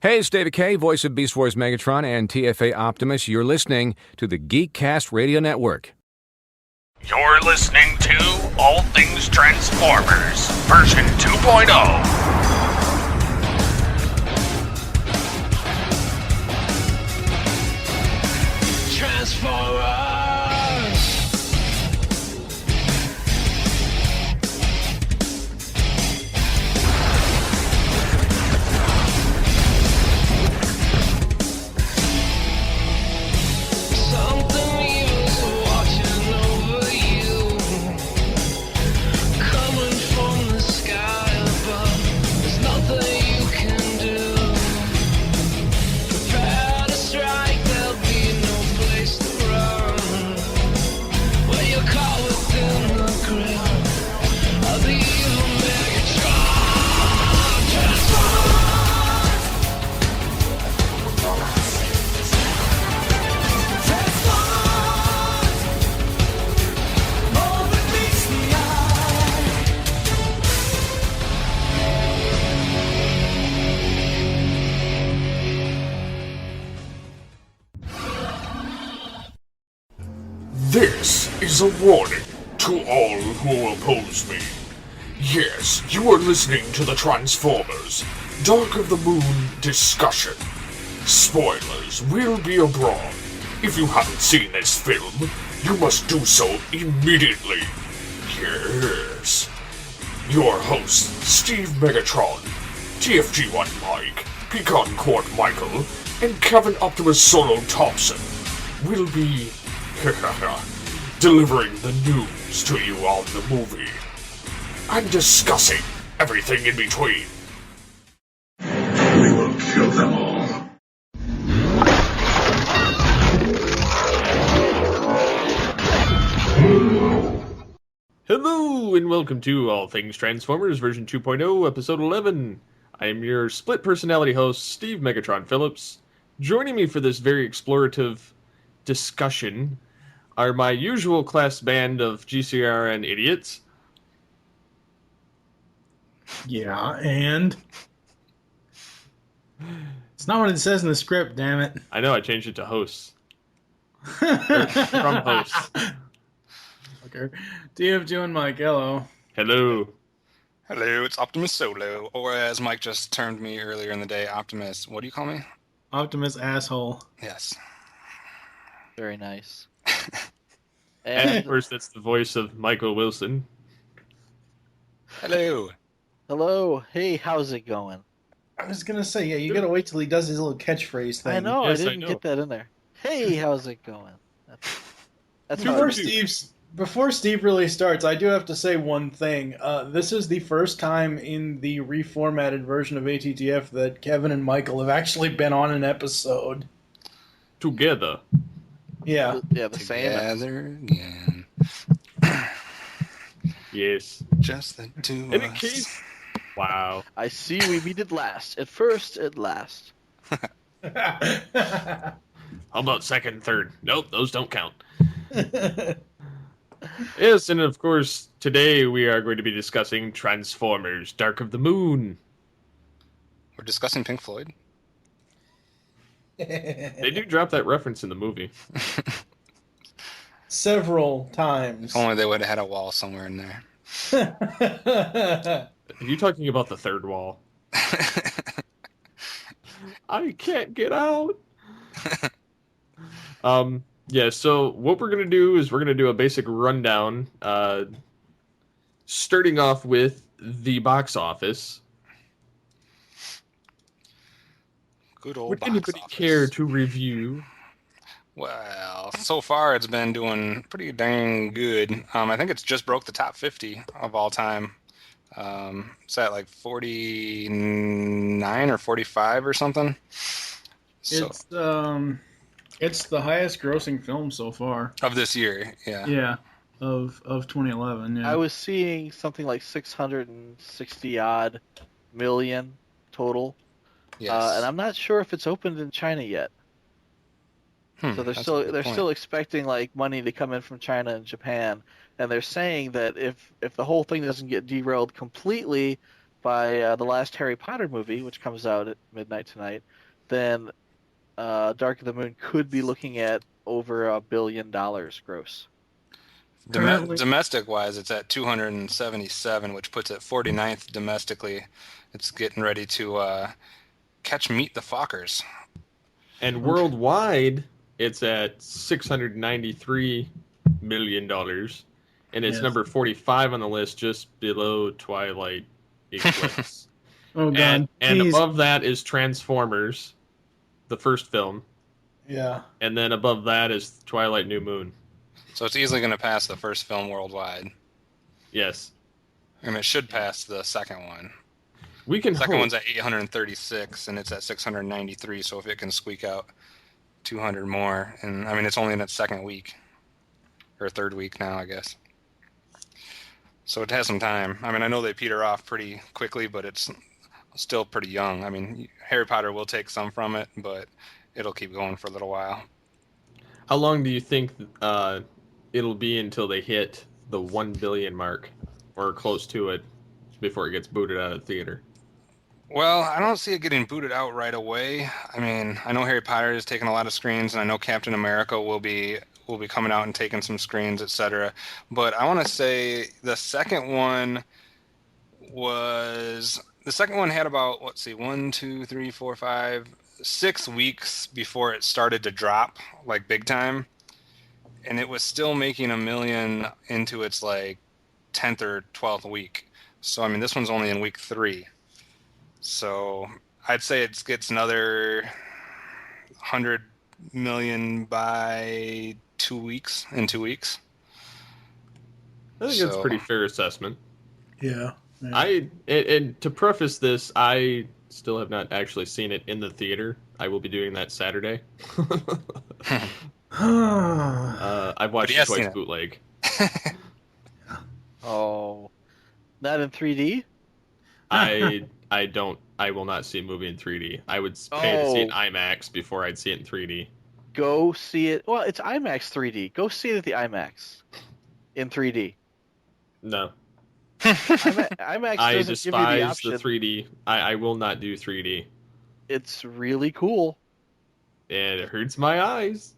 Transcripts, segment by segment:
Hey, it's David K., voice of Beast Wars Megatron and TFA Optimus. You're listening to the Geekcast Radio Network. You're listening to All Things Transformers, version 2.0. Transformers! This is a warning to all who oppose me. Yes, you are listening to the Transformers Dark of the Moon discussion. Spoilers will be abroad. If you haven't seen this film, you must do so immediately. Yes. Your hosts, Steve Megatron, TFG1 Mike, Pecan Court Michael, and Kevin Optimus Solo Thompson will be delivering the news to you on the movie and discussing everything in between. We will kill them all. Hello, and welcome to All Things Transformers version 2.0, episode 11. I am your split personality host, Steve Megatron Phillips. Joining me for this very explorative discussion are my usual class band of GCRN idiots. Yeah, and it's not what it says in the script, damn it. I know, I changed it to hosts. From hosts. Okay. TFG and Mike, hello. Hello. Hello, it's Optimus Solo, or as Mike just termed me earlier in the day, Optimus. What do you call me? Optimus asshole. Yes. Very nice. And of course, that's the voice of Michael Wilson. Hello. Hello. Hey, how's it going? I was gonna say, yeah, you gotta wait till he does his little catchphrase thing. I know, Yes, I I didn't know. get that in there. Hey, how's it going? That's Before Steve really starts, I do have to say one thing. This is the first time in the reformatted version of ATTF that Kevin and Michael have actually been on an episode. Together. Yeah. Yeah, the same. Together again. Yes. Just the two of In a us. case... Wow. I see we meet at last. At first, at last. How about second and third? Nope, those don't count. Yes, and of course, today we are going to be discussing Transformers Dark of the Moon. We're discussing Pink Floyd. They do drop that reference in the movie. Several times. If only they would have had a wall somewhere in there. Are you talking about the third wall? I can't get out. Yeah, so what we're going to do is we're going to do a basic rundown, starting off with the box office. Good old Would box anybody office. care to review? Well, so far it's been doing pretty dang good. I think it's just broke the top 50 of all time. It's at like 49 or 45 or something. So, It's the highest grossing film so far. of this year, yeah. Yeah. Of 2011, yeah. I was seeing something like 660 odd million total. Yes. And I'm not sure if it's opened in China yet. So they're That's a still good they're point. still expecting like money to come in from China and Japan, and they're saying that if the whole thing doesn't get derailed completely, by the last Harry Potter movie, which comes out at midnight tonight, then Dark of the Moon could be looking at over $1 billion gross. Domestic-wise, it's at 277, which puts it 49th domestically. It's getting ready to catch Meet the Fockers. And worldwide, it's at $693 million. And it's number 45 on the list, just below Twilight Eclipse. Oh, God. And above that is Transformers, the first film. Yeah. And then above that is Twilight New Moon. So it's easily going to pass the first film worldwide. Yes. And it should pass the second one. We can The second hope. one's at 836, and it's at 693, so if it can squeak out 200 more, and I mean, it's only in its second week, or third week now, I guess. So it has some time. I mean, I know they peter off pretty quickly, but it's still pretty young. I mean, Harry Potter will take some from it, but it'll keep going for a little while. How long do you think it'll be until they hit the 1 billion mark, or close to it, before it gets booted out of the theater? Well, I don't see it getting booted out right away. I mean, I know Harry Potter is taking a lot of screens, and I know Captain America will be coming out and taking some screens, etc. But I want to say the second one had about, let's see, 1, 2, 3, 4, 5, 6 weeks before it started to drop, like big time. And it was still making $1 million into its like 10th or 12th week. So, I mean, this one's only in week 3. So I'd say it gets another 100 million by 2 weeks, in 2 weeks. I think that's a pretty fair assessment. Yeah. And to preface this, I still have not actually seen it in the theater. I will be doing that Saturday. I've watched it twice bootleg. Oh, not in 3D? I will not see a movie in 3D. I would pay to see it in IMAX before I'd see it in 3D. Go see it. Well, it's IMAX 3D. Go see it at the IMAX in 3D. No. IMAX I doesn't give you the despise option. the 3D. I will not do 3D. It's really cool. And it hurts my eyes.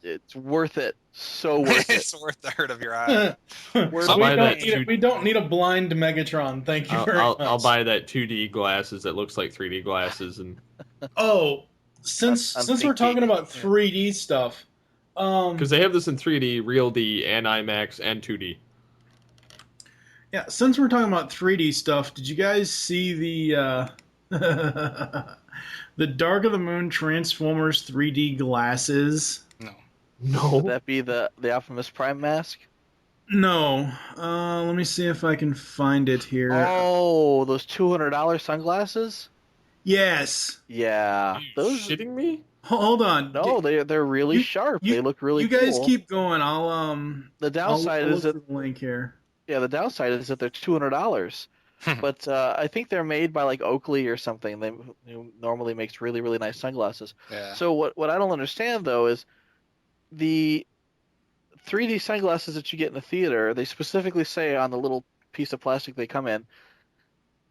It's worth it. So worth it. It's worth the hurt of your eye. We don't need a blind Megatron. Thank you very much. I'll buy that 2D glasses that looks like 3D glasses. And since we're talking about 3D stuff, because they have this in 3D, Real D, and IMAX, and 2D. Yeah, since we're talking about 3D stuff, did you guys see the the Dark of the Moon Transformers 3D glasses? No. Would that be the Optimus Prime mask? No. Let me see if I can find it here. Oh, those $200 sunglasses? Yes. Yeah. Are you Those shitting me? Hold on. No, they're really sharp. They look really cool. You guys keep going. I'll The downside I'll is that look for the link here. Yeah, the downside is that they're $200. But I think they're made by like Oakley or something. They normally makes really, really nice sunglasses. Yeah. So what I don't understand though is the 3D sunglasses that you get in the theater, they specifically say on the little piece of plastic they come in,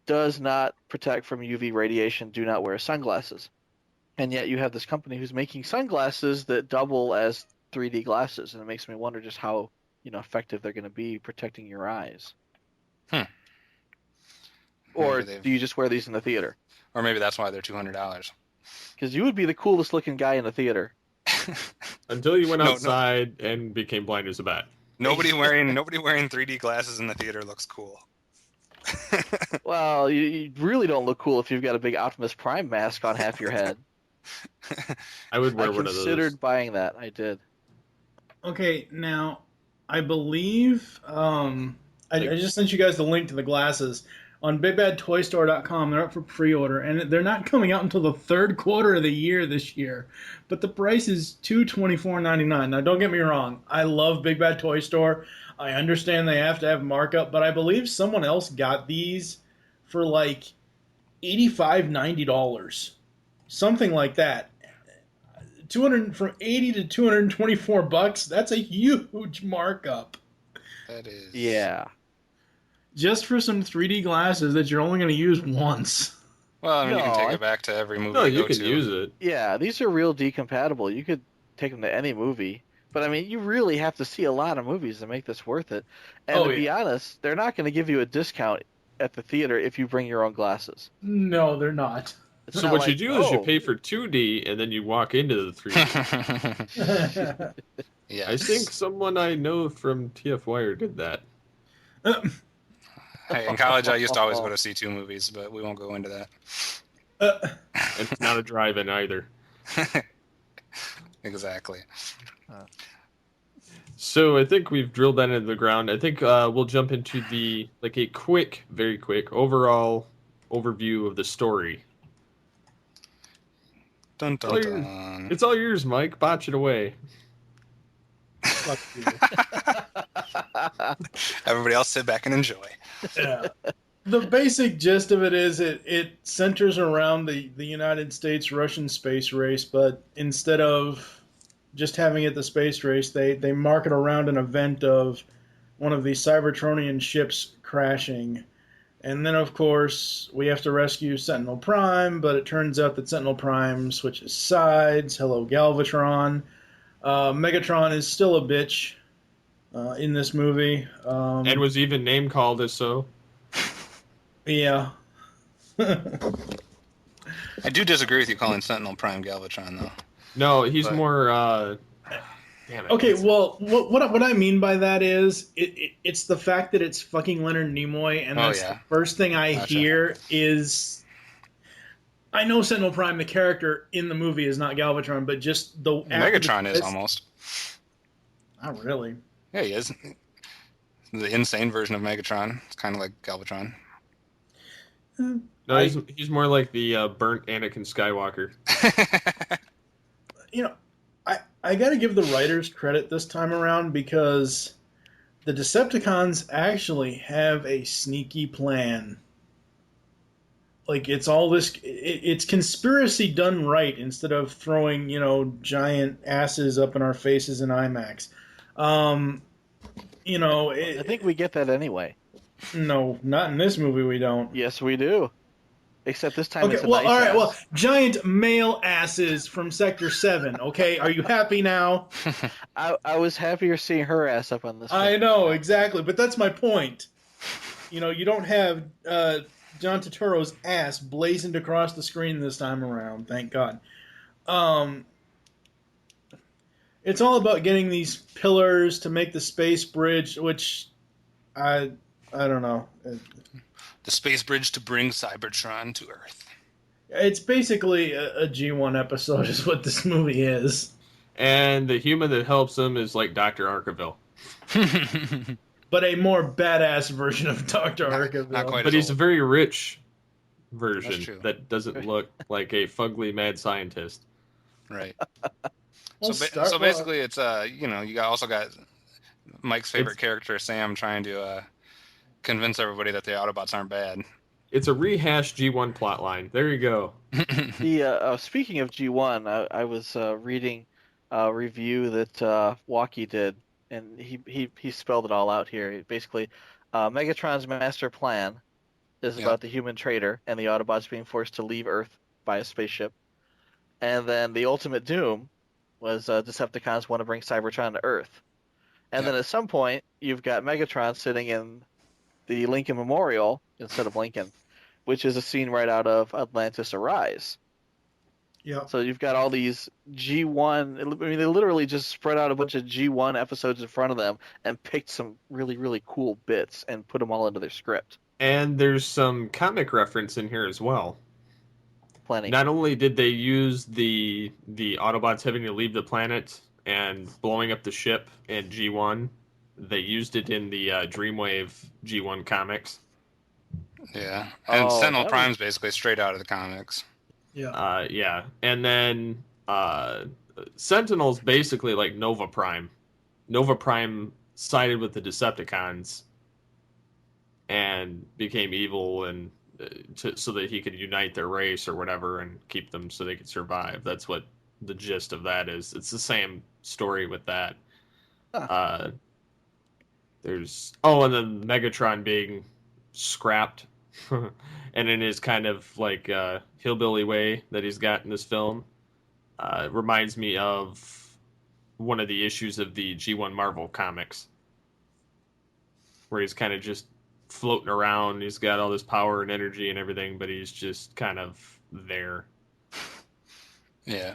does not protect from UV radiation, do not wear sunglasses. And yet you have this company who's making sunglasses that double as 3D glasses, and it makes me wonder just how effective they're going to be protecting your eyes. Or do you just wear these in the theater? Or maybe that's why they're $200. Because you would be the coolest looking guy in the theater. Until you went outside and became blind as a bat. Nobody wearing 3D glasses in the theater looks cool. Well, you really don't look cool if you've got a big Optimus Prime mask on half your head. I would wear one of those. I considered buying that. I did. Okay, now I believe I just sent you guys the link to the glasses on BigBadToyStore.com. They're up for pre-order, and they're not coming out until the third quarter of the year this year. But the price is $224.99. Now, don't get me wrong. I love Big Bad Toy Store. I understand they have to have markup, but I believe someone else got these for like $85, $90, something like that. From $80 to $224. That's a huge markup. That is. Yeah. just for some 3D glasses that you're only going to use once. Well, I mean, you can take No, it back to every movie No, you you go can to. use it. Yeah, these are real D compatible. You could take them to any movie. But I mean, you really have to see a lot of movies to make this worth it. And Oh, to be honest, they're not going to give you a discount at the theater if you bring your own glasses. No, they're not. It's So not what you like, do is you oh, pay for 2D and then you walk into the 3D. Yeah. I think someone I know from TF Wire did that. Hey, in college, I used to always go to see 2 movies, but we won't go into that. It's not a drive-in either. Exactly. So I think we've drilled that into the ground. I think we'll jump into a quick, very quick overall overview of the story. Dun, dun, dun. It's all yours, Mike. Botch it away. Fuck you. Everybody else sit back and enjoy. Yeah. The basic gist of it is it centers around the United States-Russian space race, but instead of just having it the space race, they mark it around an event of one of the Cybertronian ships crashing. And then, of course, we have to rescue Sentinel Prime, but it turns out that Sentinel Prime switches sides. Hello, Galvatron. Megatron is still a bitch in this movie. And was even name-called as so. Yeah. I do disagree with you calling Sentinel Prime Galvatron, though. No, he's But- more... Damn it. Okay, well, what I mean by that is it's the fact that it's fucking Leonard Nimoy, and Oh, that's yeah. the first thing I Gotcha. hear is... I know Sentinel Prime, the character in the movie, is not Galvatron, but just the... Megatron is it's- almost. Not really. Yeah, he is. The insane version of Megatron. It's kind of like Galvatron. No, he's more like the burnt Anakin Skywalker. You know, I got to give the writers credit this time around because the Decepticons actually have a sneaky plan. Like, it's all this... It's conspiracy done right instead of throwing, giant asses up in our faces in IMAX. I think we get that anyway. No, not in this movie we don't. Yes, we do. Except this time Okay, it's a well, nice all right, ass. well, giant male asses from Sector 7, okay? Are you happy now? I was happier seeing her ass up on this. I know, exactly, but that's my point. You don't have John Turturro's ass blazoned across the screen this time around, thank God. It's all about getting these pillars to make the space bridge, which I don't know. The space bridge to bring Cybertron to Earth. It's basically a G1 episode is what this movie is. And the human that helps him is like Dr. Arkeville. But a more badass version of Dr. Arkeville. Not quite But as he's a old. very rich That's version true. that doesn't look like a fugly mad scientist. Right. Well, So basically, it's you also got Mike's favorite It's- character, Sam, trying to convince everybody that the Autobots aren't bad. It's a rehashed G1 plotline. There you go. The speaking of G1, I was reading a review that Walkie did, and he spelled it all out here. Basically, Megatron's master plan is Yeah. about the human traitor and the Autobots being forced to leave Earth by a spaceship, and then the ultimate doom was Decepticons want to bring Cybertron to Earth, and then at some point you've got Megatron sitting in the Lincoln Memorial instead of Lincoln, which is a scene right out of Atlantis Arise. Yeah. So you've got all these G1. I mean, they literally just spread out a bunch of G1 episodes in front of them and picked some really, really cool bits and put them all into their script. And there's some comic reference in here as well. Plenty. Not only did they use the Autobots having to leave the planet and blowing up the ship in G1, they used it in the Dreamwave G1 comics. Yeah. And Oh, Sentinel that Prime's basically straight out of the comics. Yeah. Yeah. And then Sentinel's basically like Nova Prime. Nova Prime sided with the Decepticons and became evil and so that he could unite their race or whatever and keep them so they could survive. That's what the gist of that is. It's the same story with that. Huh. And then Megatron being scrapped, and in his kind of like hillbilly way that he's got in this film, reminds me of one of the issues of the G1 Marvel comics, where he's kind of just floating around. He's got all this power and energy and everything, but he's just kind of there. Yeah.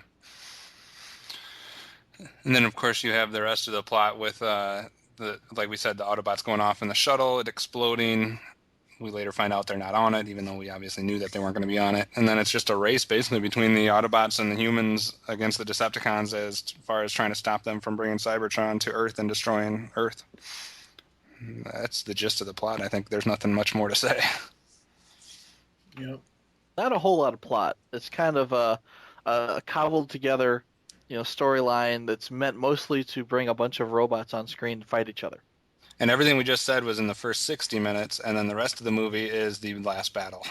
And then, of course, you have the rest of the plot with, like we said, the Autobots going off in the shuttle, it exploding. We later find out they're not on it, even though we obviously knew that they weren't going to be on it. And then it's just a race, basically, between the Autobots and the humans against the Decepticons as far as trying to stop them from bringing Cybertron to Earth and destroying Earth. That's the gist of the plot. I think there's nothing much more to say. Yep. Not a whole lot of plot. It's kind of a cobbled together, storyline that's meant mostly to bring a bunch of robots on screen to fight each other. And everything we just said was in the first 60 minutes, and then the rest of the movie is the last battle.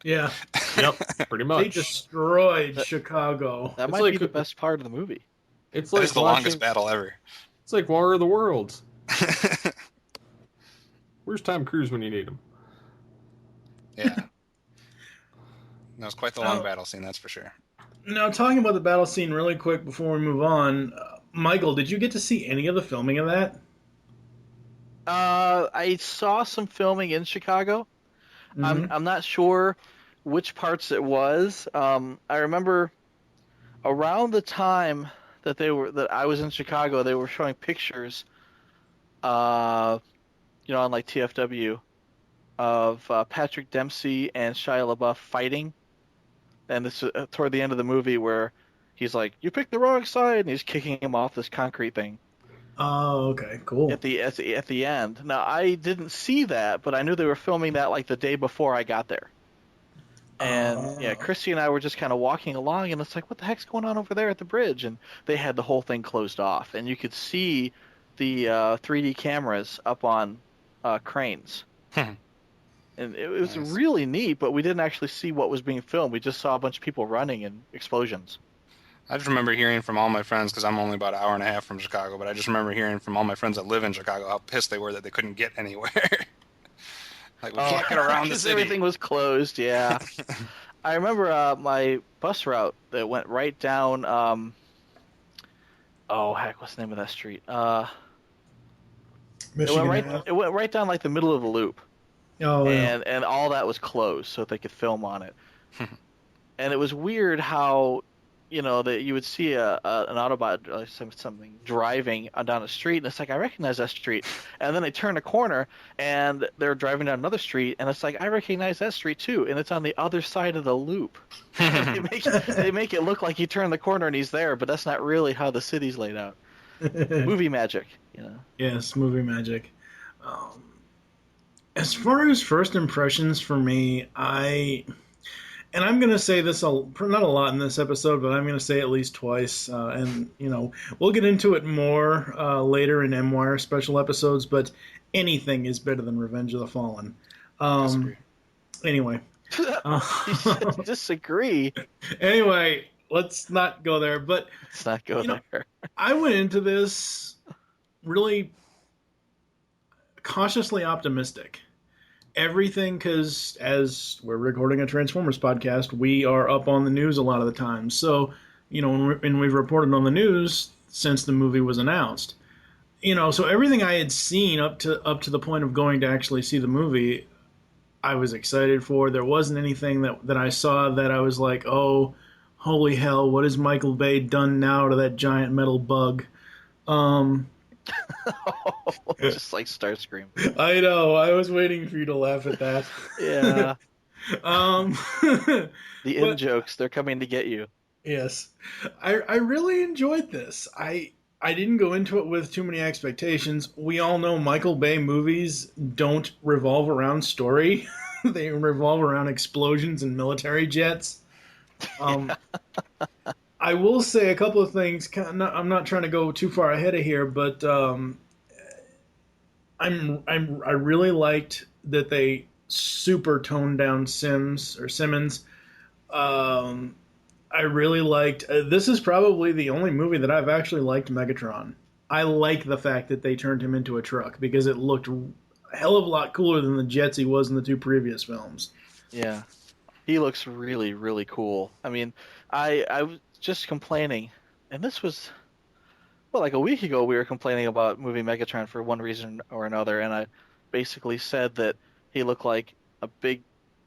Yeah. Yep, pretty much. They destroyed Chicago. That might be the best part of the movie. It's It's like the longest battle ever. It's like War of the Worlds. Where's Tom Cruise when you need him? Yeah. That was quite the long battle scene, that's for sure. Now, talking about the battle scene really quick before we move on, Michael, did you get to see any of the filming of that? I saw some filming in Chicago. Mm-hmm. I'm not sure which parts it was. I remember around the time that I was in Chicago, they were showing pictures, on like TFW, of Patrick Dempsey and Shia LaBeouf fighting. And this is toward the end of the movie where he's like, "You picked the wrong side," and he's kicking him off this concrete thing. Oh, okay, cool. At the end. Now, I didn't see that, but I knew they were filming that like the day before I got there. And yeah, Christy and I were just kind of walking along, and it's like, what the heck's going on over there at the bridge? And they had the whole thing closed off, and you could see the 3D cameras up on cranes. And it was Nice. really neat, but we didn't actually see what was being filmed. We just saw a bunch of people running and explosions. I just remember hearing from all my friends, because I'm only about an hour and a half from Chicago, but I just remember hearing from all my friends that live in Chicago how pissed they were that they couldn't get anywhere. Like, we can't get around the city. Everything was closed, yeah. I remember my bus route that went right down, what's the name of that street? It went right down like the middle of the loop. Oh, yeah. And all that was closed so they could film on it. And it was weird how, that you would see an Autobot or something driving down a street, and it's like, I recognize that street. And then they turn a corner, and they're driving down another street, and it's like, I recognize that street too, and it's on the other side of the loop. They make it look like you turn the corner and he's there, but that's not really how the city's laid out. Movie magic, Yes, movie magic. As far as first impressions for me, and I'm going to say this not a lot in this episode, but I'm going to say at least twice. And, we'll get into it more later in M-Wire special episodes, but anything is better than Revenge of the Fallen. Anyway. Disagree. Anyway, let's not go there. But let's not go there. I went into this really cautiously optimistic. Everything, because as we're recording a Transformers podcast, we are up on the news a lot of the time. So, when we've reported on the news since the movie was announced, so everything I had seen up to the point of going to actually see the movie, I was excited for. There wasn't anything that I saw that I was like, oh, holy hell, what has Michael Bay done now to that giant metal bug? Just like Starscream. I know. I was waiting for you to laugh at that. Yeah. The in-jokes, they're coming to get you. Yes. I really enjoyed this. I didn't go into it with too many expectations. We all know Michael Bay movies don't revolve around story. They revolve around explosions and military jets. I will say a couple of things. I'm not trying to go too far ahead of here, but I really liked that they super toned down Simmons. I really liked. This is probably the only movie that I've actually liked Megatron. I like the fact that they turned him into a truck because it looked a hell of a lot cooler than the jets he was in the two previous films. Yeah. He looks really, really cool. I mean, I was just complaining, and this was, well, like a week ago we were complaining about movie Megatron for one reason or another, and I basically said that he looked like a big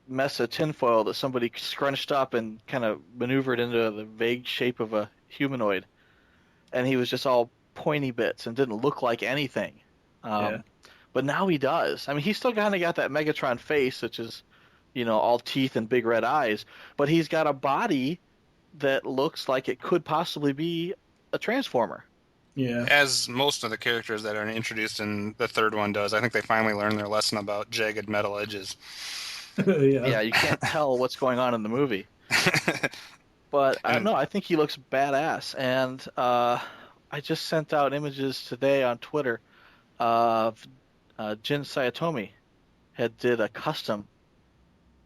mess of tinfoil that somebody scrunched up and kind of maneuvered into the vague shape of a humanoid. And he was just all pointy bits and didn't look like anything. But now he does. I mean, he's still kind of got that Megatron face, which is, all teeth and big red eyes. But he's got a body that looks like it could possibly be a Transformer. Yeah. As most of the characters that are introduced in the third one does. I think they finally learned their lesson about jagged metal edges. Yeah, you can't tell what's going on in the movie. But I don't know. I think he looks badass. And I just sent out images today on Twitter of Jin Sayatomi had did a custom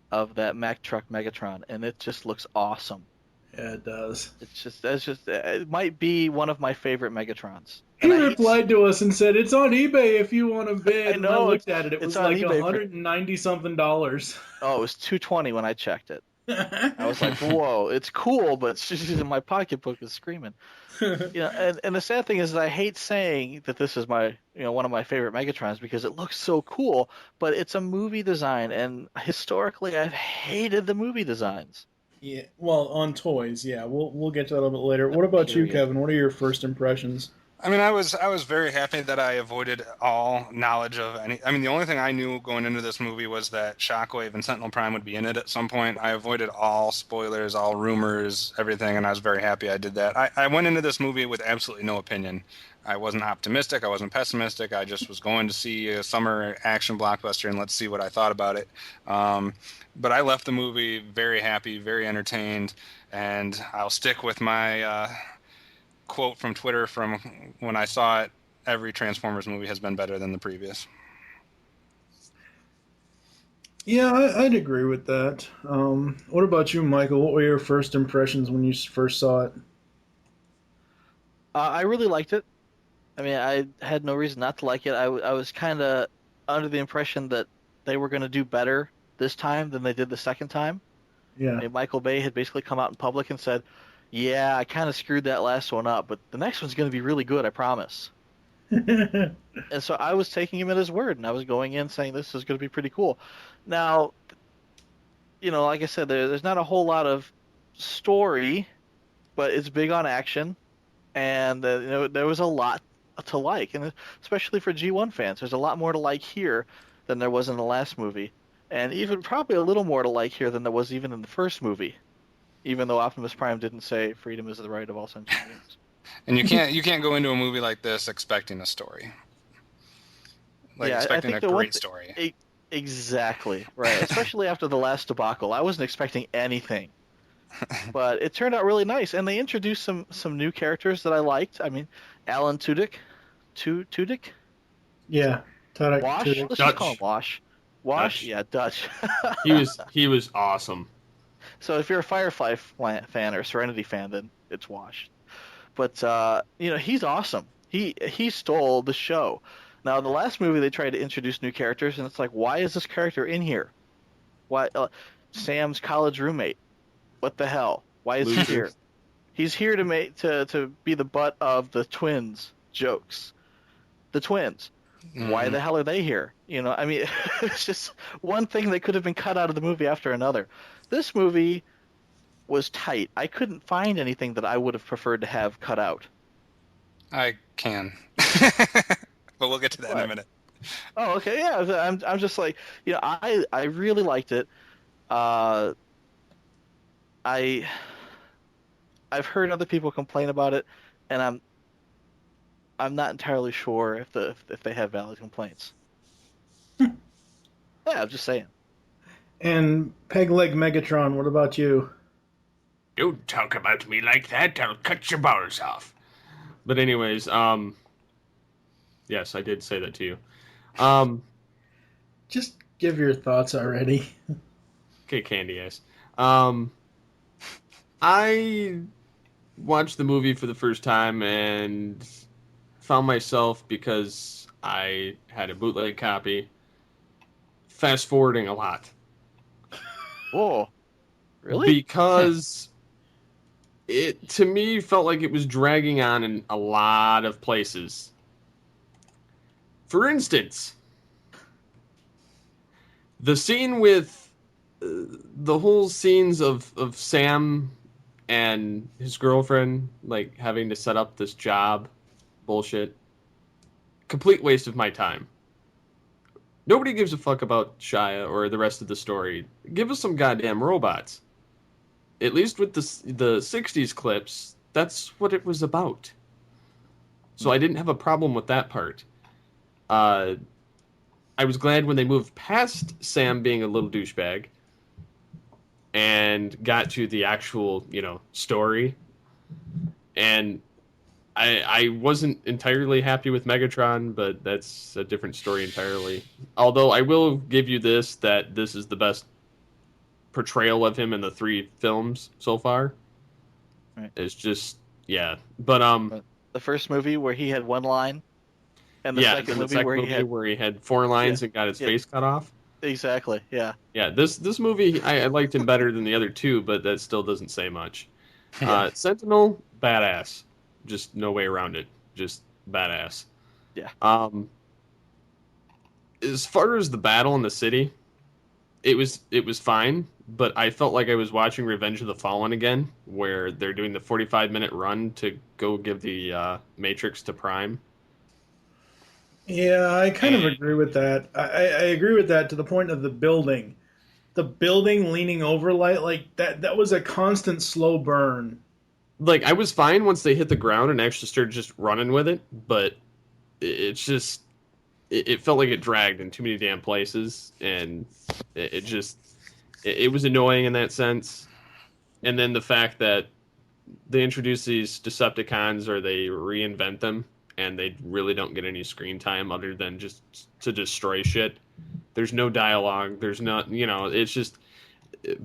of that Mack Truck Megatron, and it just looks awesome. Yeah, it does. It might be one of my favorite Megatrons. He replied to us and said, "It's on eBay if you want to bid." I know. I looked at it. It was like $190-something. Oh, it was $220 when I checked it. I was like, "Whoa, it's cool," but it's just my pocketbook is screaming. And the sad thing is that I hate saying that this is my, one of my favorite Megatrons because it looks so cool, but it's a movie design, and historically I've hated the movie designs. Yeah, well, on toys, yeah. We'll get to that a little bit later. What about you, Kevin? What are your first impressions? I mean, I was very happy that I avoided all knowledge of any. I mean, the only thing I knew going into this movie was that Shockwave and Sentinel Prime would be in it at some point. I avoided all spoilers, all rumors, everything, and I was very happy I did that. I went into this movie with absolutely no opinion. I wasn't optimistic. I wasn't pessimistic. I just was going to see a summer action blockbuster and let's see what I thought about it. But I left the movie very happy, very entertained, and I'll stick with my quote from Twitter from when I saw it: every Transformers movie has been better than the previous. Yeah, I'd agree with that. What about you, Michael? What were your first impressions when you first saw it? I really liked it. I mean, I had no reason not to like it. I was kind of under the impression that they were going to do better this time than they did the second time. Yeah. I mean, Michael Bay had basically come out in public and said, "Yeah, I kind of screwed that last one up, but the next one's going to be really good, I promise." And so I was taking him at his word, and I was going in saying this is going to be pretty cool. Now, like I said, there's not a whole lot of story, but it's big on action, and there was a lot to like, and especially for G1 fans, there's a lot more to like here than there was in the last movie, and even probably a little more to like here than there was even in the first movie. Even though Optimus Prime didn't say freedom is the right of all sentient beings. And you can't go into a movie like this expecting a story. Expecting a great story. Exactly, right. Especially after the last debacle. I wasn't expecting anything. But it turned out really nice. And they introduced some new characters that I liked. I mean, Alan Tudyk. Tudyk? Yeah. Tudyk. Wash? Tudyk. Let's just call him Wash. Wash? Yeah, Dutch. He was awesome. So if you're a Firefly fan or a Serenity fan, then it's Wash. But he's awesome. He stole the show. Now, in the last movie, they tried to introduce new characters, and it's like, why is this character in here? Why Sam's college roommate? What the hell? Why is he here? He's here to be the butt of the twins jokes. The twins. Why the hell are they here? I mean, it's just one thing that could have been cut out of the movie after another. This movie was tight. I couldn't find anything that I would have preferred to have cut out. I can. But we'll get to that in a minute. Oh, okay. Yeah, I'm just like, I really liked it. I've heard other people complain about it, and I'm not entirely sure if they have valid complaints. Yeah, I'm just saying. And Peg Leg Megatron, what about you? Don't talk about me like that, I'll cut your bars off. But anyways, yes, I did say that to you. Just give your thoughts already. Okay, Candy Ass. I watched the movie for the first time and found myself, because I had a bootleg copy, fast forwarding a lot. Whoa. Really? Because it, to me, felt like it was dragging on in a lot of places. For instance, the scene with the whole scenes of Sam and his girlfriend, like, having to set up this job bullshit. Complete waste of my time. Nobody gives a fuck about Shia or the rest of the story. Give us some goddamn robots. At least with the 60s clips, that's what it was about. So I didn't have a problem with that part. I was glad when they moved past Sam being a little douchebag and got to the actual, story. And I wasn't entirely happy with Megatron, but that's a different story entirely. Although I will give you this, that this is the best portrayal of him in the 3 films so far. Right. It's just, yeah. But the first movie where he had one line, and the second movie where he had 4 lines and got his face cut off. Exactly, yeah. Yeah, this movie, I liked him better than the other 2, but that still doesn't say much. Sentinel, badass. Just no way around it. Just badass. Yeah. As far as the battle in the city, it was fine, but I felt like I was watching Revenge of the Fallen again, where they're doing the 45-minute run to go give the Matrix to Prime. Yeah, I kind of agree with that. I agree with that to the point of the building. The building leaning over like that was a constant slow burn. Like, I was fine once they hit the ground and actually started just running with it, but it's just... It felt like it dragged in too many damn places, and it was annoying in that sense. And then the fact that they introduce these Decepticons, or they reinvent them, and they really don't get any screen time other than just to destroy shit. There's no dialogue. There's not, it's just...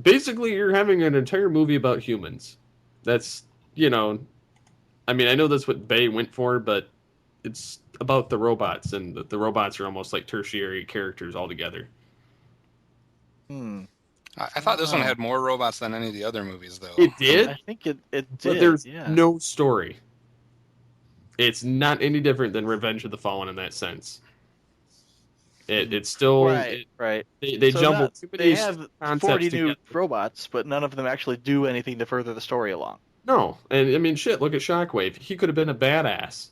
Basically, you're having an entire movie about humans. That's, I mean, I know that's what Bay went for, but it's about the robots, and the robots are almost like tertiary characters altogether. I thought this one had more robots than any of the other movies, though. It did? I think it did, but there's no story. It's not any different than Revenge of the Fallen in that sense. It's still... Right. They jumble too many They have concepts 40 together. new robots, but none of them actually do anything to further the story along. No, and I mean, shit, look at Shockwave. He could have been a badass.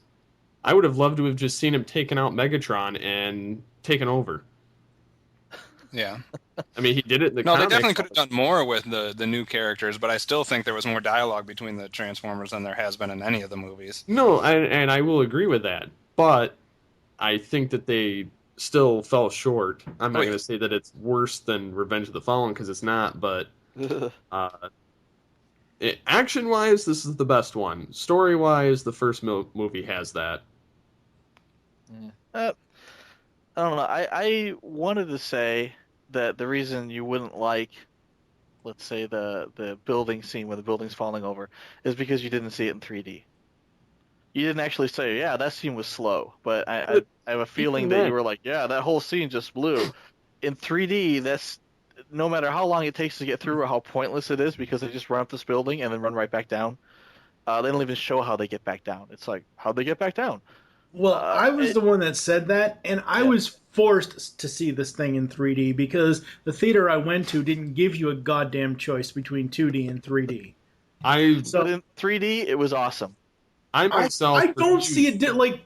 I would have loved to have just seen him taking out Megatron and taken over. Yeah. I mean, he did it in the No, comics. they definitely could have done more with the new characters, but I still think there was more dialogue between the Transformers than there has been in any of the movies. No, and I will agree with that, but I think that they still fell short. I'm not going to say that it's worse than Revenge of the Fallen, because it's not, but action-wise, this is the best one. Story-wise, the first movie has that. I don't know. I wanted to say that the reason you wouldn't like, let's say, the building scene where the building's falling over is because you didn't see it in 3D. You didn't actually say, yeah, that scene was slow, but I have a feeling that you were like, yeah, that whole scene just blew. In 3D, that's no matter how long it takes to get through or how pointless it is, because they just run up this building and then run right back down. They don't even show how they get back down. It's like, how'd they get back down? Well, I was the one that said that, and I was forced to see this thing in 3D because the theater I went to didn't give you a goddamn choice between 2D and 3D. But in 3D, it was awesome. I don't see it.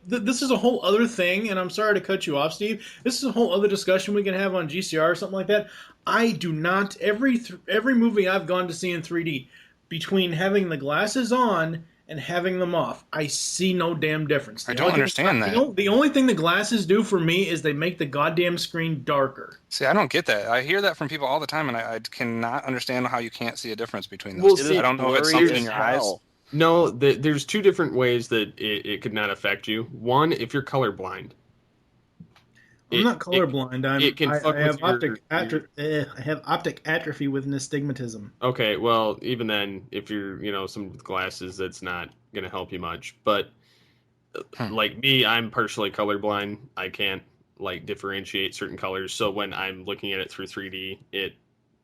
This is a whole other thing, and I'm sorry to cut you off, Steve. This is a whole other discussion we can have on GCR or something like that. I do not every movie I've gone to see in 3D, between having the glasses on and having them off, I see no damn difference. I don't understand that. The only thing the glasses do for me is they make the goddamn screen darker. See, I don't get that. I hear that from people all the time, and I cannot understand how you can't see a difference between those. Well, I don't know if it's something in your eyes. No, there's 2 different ways that it could not affect you. One, if you're colorblind. I'm not colorblind. I have optic atrophy with nystagmatism. Okay, well, even then, if you're, some with glasses, that's not going to help you much. But like me, I'm partially colorblind. I can't like differentiate certain colors. So when I'm looking at it through 3D, it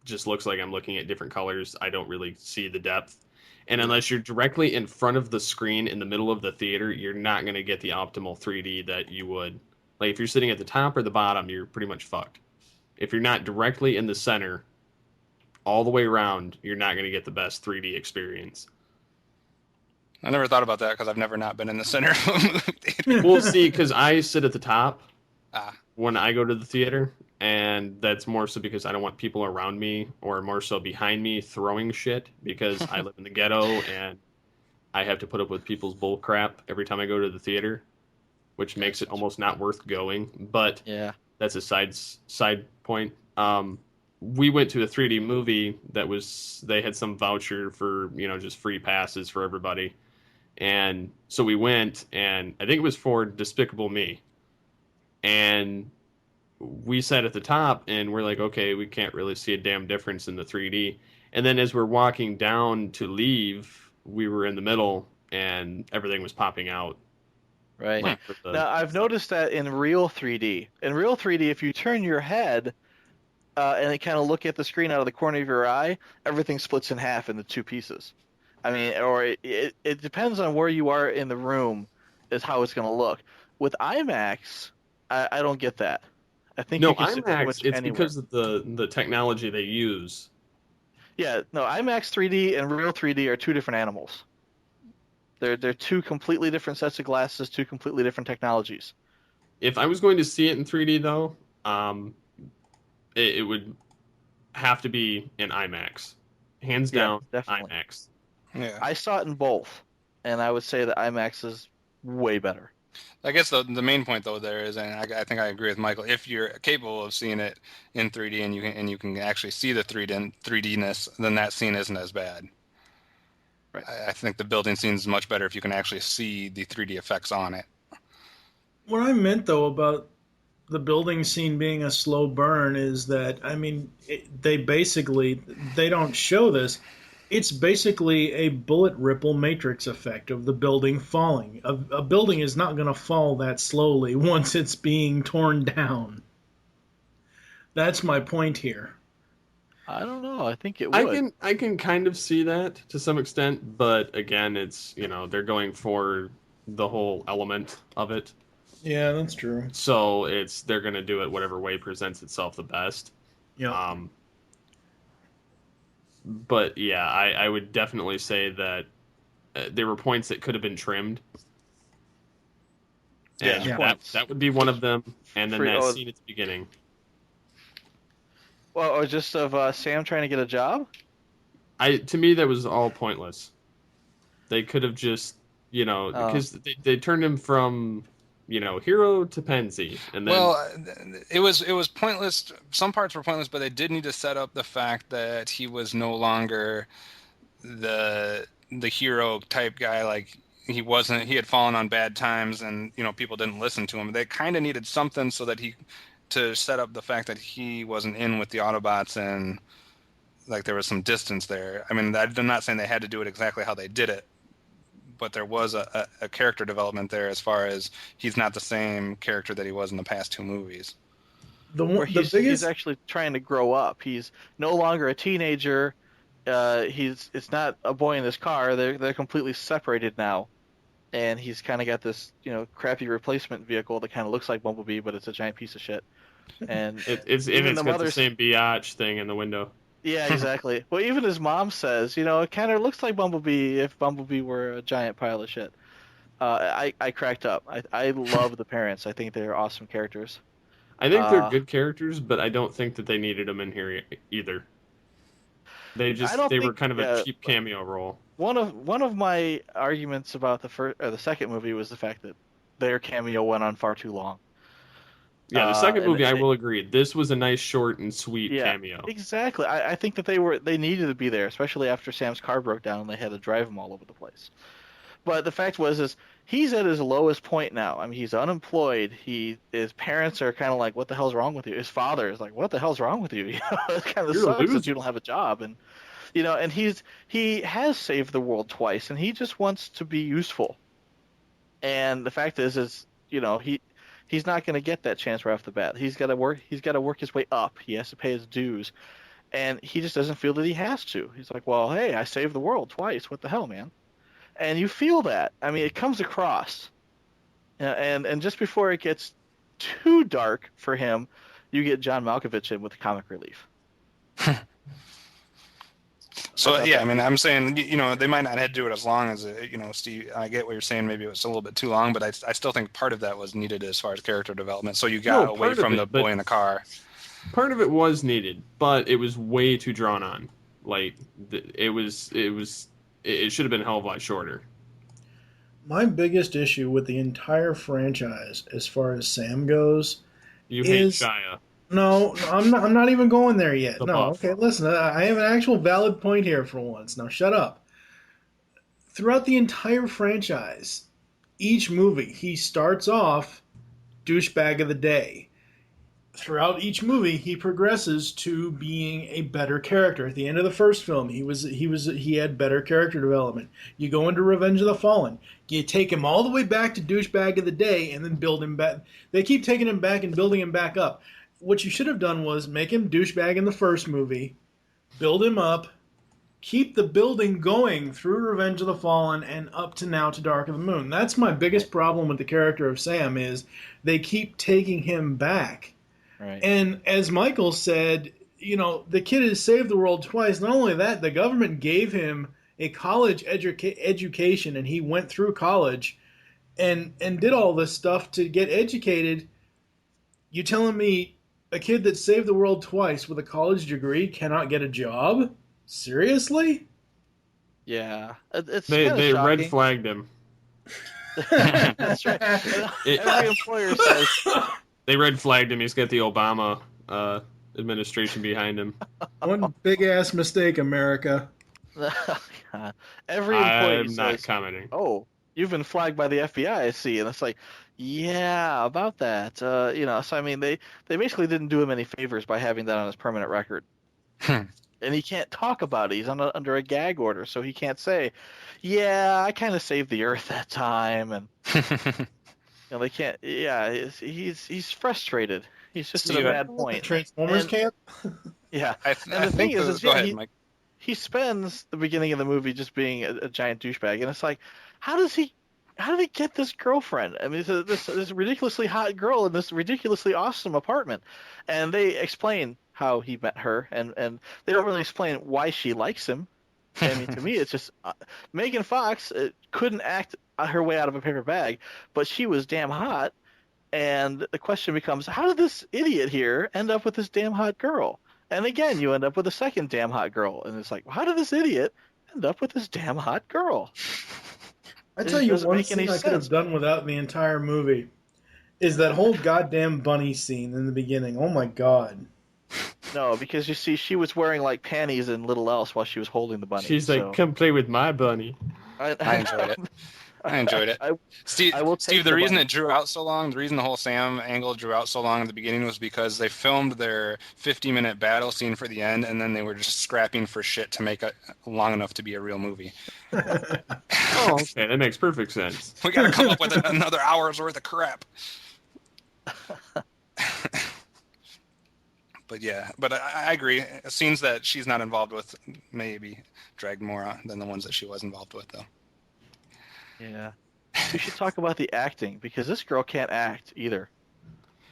just looks like I'm looking at different colors. I don't really see the depth. And unless you're directly in front of the screen in the middle of the theater, you're not going to get the optimal 3D that you would. Like if you're sitting at the top or the bottom, you're pretty much fucked. If you're not directly in the center, all the way around, you're not going to get the best 3D experience. I never thought about that because I've never not been in the center of a movie theater. We'll see, because I sit at the top Ah. when I go to the theater, and that's more so because I don't want people around me or more so behind me throwing shit, because I live in the ghetto and I have to put up with people's bull crap every time I go to the theater, which makes it almost not worth going. But Yeah. that's a side point. We went to a 3D movie that was, they had some voucher for, just free passes for everybody. And so we went, and I think it was for Despicable Me. And we sat at the top, and we're like, okay, we can't really see a damn difference in the 3D. And then as we're walking down to leave, we were in the middle, and everything was popping out. Right. Like, Now, I've noticed that in real 3D. In real 3D, if you turn your head and kind of look at the screen out of the corner of your eye, everything splits in half into two pieces. I mean, or it depends on where you are in the room is how it's going to look. With IMAX, I don't get that. I think no, you can sit pretty IMAX, much it's anywhere. because of the technology they use. Yeah, no, IMAX 3D and real 3D are two different animals. They're two completely different sets of glasses, two completely different technologies. If I was going to see it in 3D, though, it would have to be in IMAX. Hands down, definitely. IMAX. Yeah. I saw it in both, and I would say that IMAX is way better. I guess the main point though there is, and I think I agree with Michael. If you're capable of seeing it in 3D and you can actually see the 3D-ness, then that scene isn't as bad. Right. I think the building scene is much better if you can actually see the 3D effects on it. What I meant, though, about the building scene being a slow burn is that, I mean, they don't show this. It's basically a bullet ripple matrix effect of the building falling. A building is not going to fall that slowly once it's being torn down. That's my point here. I don't know. I think it would. I can kind of see that to some extent, but again, it's they're going for the whole element of it. Yeah, that's true. So they're going to do it whatever way presents itself the best. Yeah. But yeah, I would definitely say that there were points that could have been trimmed. And that would be one of them. And then that scene at the beginning. Well, or just of Sam trying to get a job? To me, that was all pointless. They could have just, because they turned him from, hero to pansy. And then... Well, it was pointless. Some parts were pointless, but they did need to set up the fact that he was no longer the hero type guy. Like he had fallen on bad times, and people didn't listen to him. They kind of needed something so that to set up the fact that he wasn't in with the Autobots, and like there was some distance there. I mean, I'm not saying they had to do it exactly how they did it, but there was a character development there as far as he's not the same character that he was in the past two movies. He's actually trying to grow up. He's no longer a teenager. It's not a boy in this car. They're completely separated now. And he's kind of got this, crappy replacement vehicle that kind of looks like Bumblebee, but it's a giant piece of shit. And it's got the same biatch thing in the window. Yeah, exactly. Well, even his mom says, it kind of looks like Bumblebee if Bumblebee were a giant pile of shit. I cracked up. I love the parents. I think they're awesome characters. I think they're good characters, but I don't think that they needed them in here either. They were kind of a cheap cameo role. One of my arguments about the second movie was the fact that their cameo went on far too long. Yeah, the second movie, I will agree. This was a nice, short, and sweet cameo. Exactly. I think that they needed to be there, especially after Sam's car broke down and they had to drive him all over the place. But the fact is he's at his lowest point now. I mean, he's unemployed. His parents are kind of like, "What the hell's wrong with you?" His father is like, "What the hell's wrong with you?" It kind of sucks that you don't have a job, and and he has saved the world twice, and he just wants to be useful. And the fact is he's not going to get that chance right off the bat. He's got to work his way up. He has to pay his dues. And he just doesn't feel that he has to. He's like, well, hey, I saved the world twice. What the hell, man? And you feel that. I mean, it comes across. And just before it gets too dark for him, you get John Malkovich in with the comic relief. So yeah, I mean, I'm saying, they might not have to do it as long as Steve. I get what you're saying. Maybe it was a little bit too long, but I still think part of that was needed as far as character development. So you got away from the boy in the car. Part of it was needed, but it was way too drawn on. Like it should have been a hell of a lot shorter. My biggest issue with the entire franchise, as far as Sam goes, you hate Shia. No, I'm not even going there yet. The no, buff. Okay, listen, I have an actual valid point here for once. Now shut up. Throughout the entire franchise, each movie, he starts off douchebag of the day. Throughout each movie, he progresses to being a better character. At the end of the first film, he had better character development. You go into Revenge of the Fallen, you take him all the way back to douchebag of the day, and then build him back. They keep taking him back and building him back up. What you should have done was make him douchebag in the first movie, build him up, keep the building going through Revenge of the Fallen and up to now to Dark of the Moon. That's my biggest problem with the character of Sam is they keep taking him back. Right. And as Michael said, the kid has saved the world twice. Not only that, the government gave him a college education, and he went through college and did all this stuff to get educated. You telling me a kid that saved the world twice with a college degree cannot get a job? Seriously? Yeah. It's They shocking. red flagged him. That's right. Every employer says... They red flagged him. He's got the Obama administration behind him. One big-ass mistake, America. Every employee I'm says, not commenting. oh, you've been flagged by the FBI, I see. And it's like, yeah, about that. So, I mean, they basically didn't do him any favors by having that on his permanent record. And he can't talk about it. He's under a gag order, so he can't say, yeah, I kind of saved the Earth that time. And they can't. Yeah, he's frustrated. He's just at a bad point. Transformers camp? Yeah. And the thing is, go ahead, Mike. He spends the beginning of the movie just being a giant douchebag, and it's like, how did he get this girlfriend? I mean, this ridiculously hot girl in this ridiculously awesome apartment, and they explain how he met her, and they don't really explain why she likes him. I mean, to me, it's just Megan Fox couldn't act her way out of a paper bag, but she was damn hot, and the question becomes, how did this idiot here end up with this damn hot girl? And again, you end up with a second damn hot girl, and it's like, how did this idiot end up with this damn hot girl? I tell you one thing I could have done without the entire movie is that whole goddamn bunny scene in the beginning. Oh my god. No, because you see, she was wearing like panties and little else while she was holding the bunny. She's like, come play with my bunny. I enjoyed it. I enjoyed it. Steve, the reason it drew out so long, the reason the whole Sam angle drew out so long at the beginning was because they filmed their 50-minute battle scene for the end, and then they were just scrapping for shit to make it long enough to be a real movie. Oh, okay, that makes perfect sense. We got to come up with another hour's worth of crap. But yeah, I agree. Scenes that she's not involved with maybe dragged more on than the ones that she was involved with, though. Yeah. We should talk about the acting, because this girl can't act either.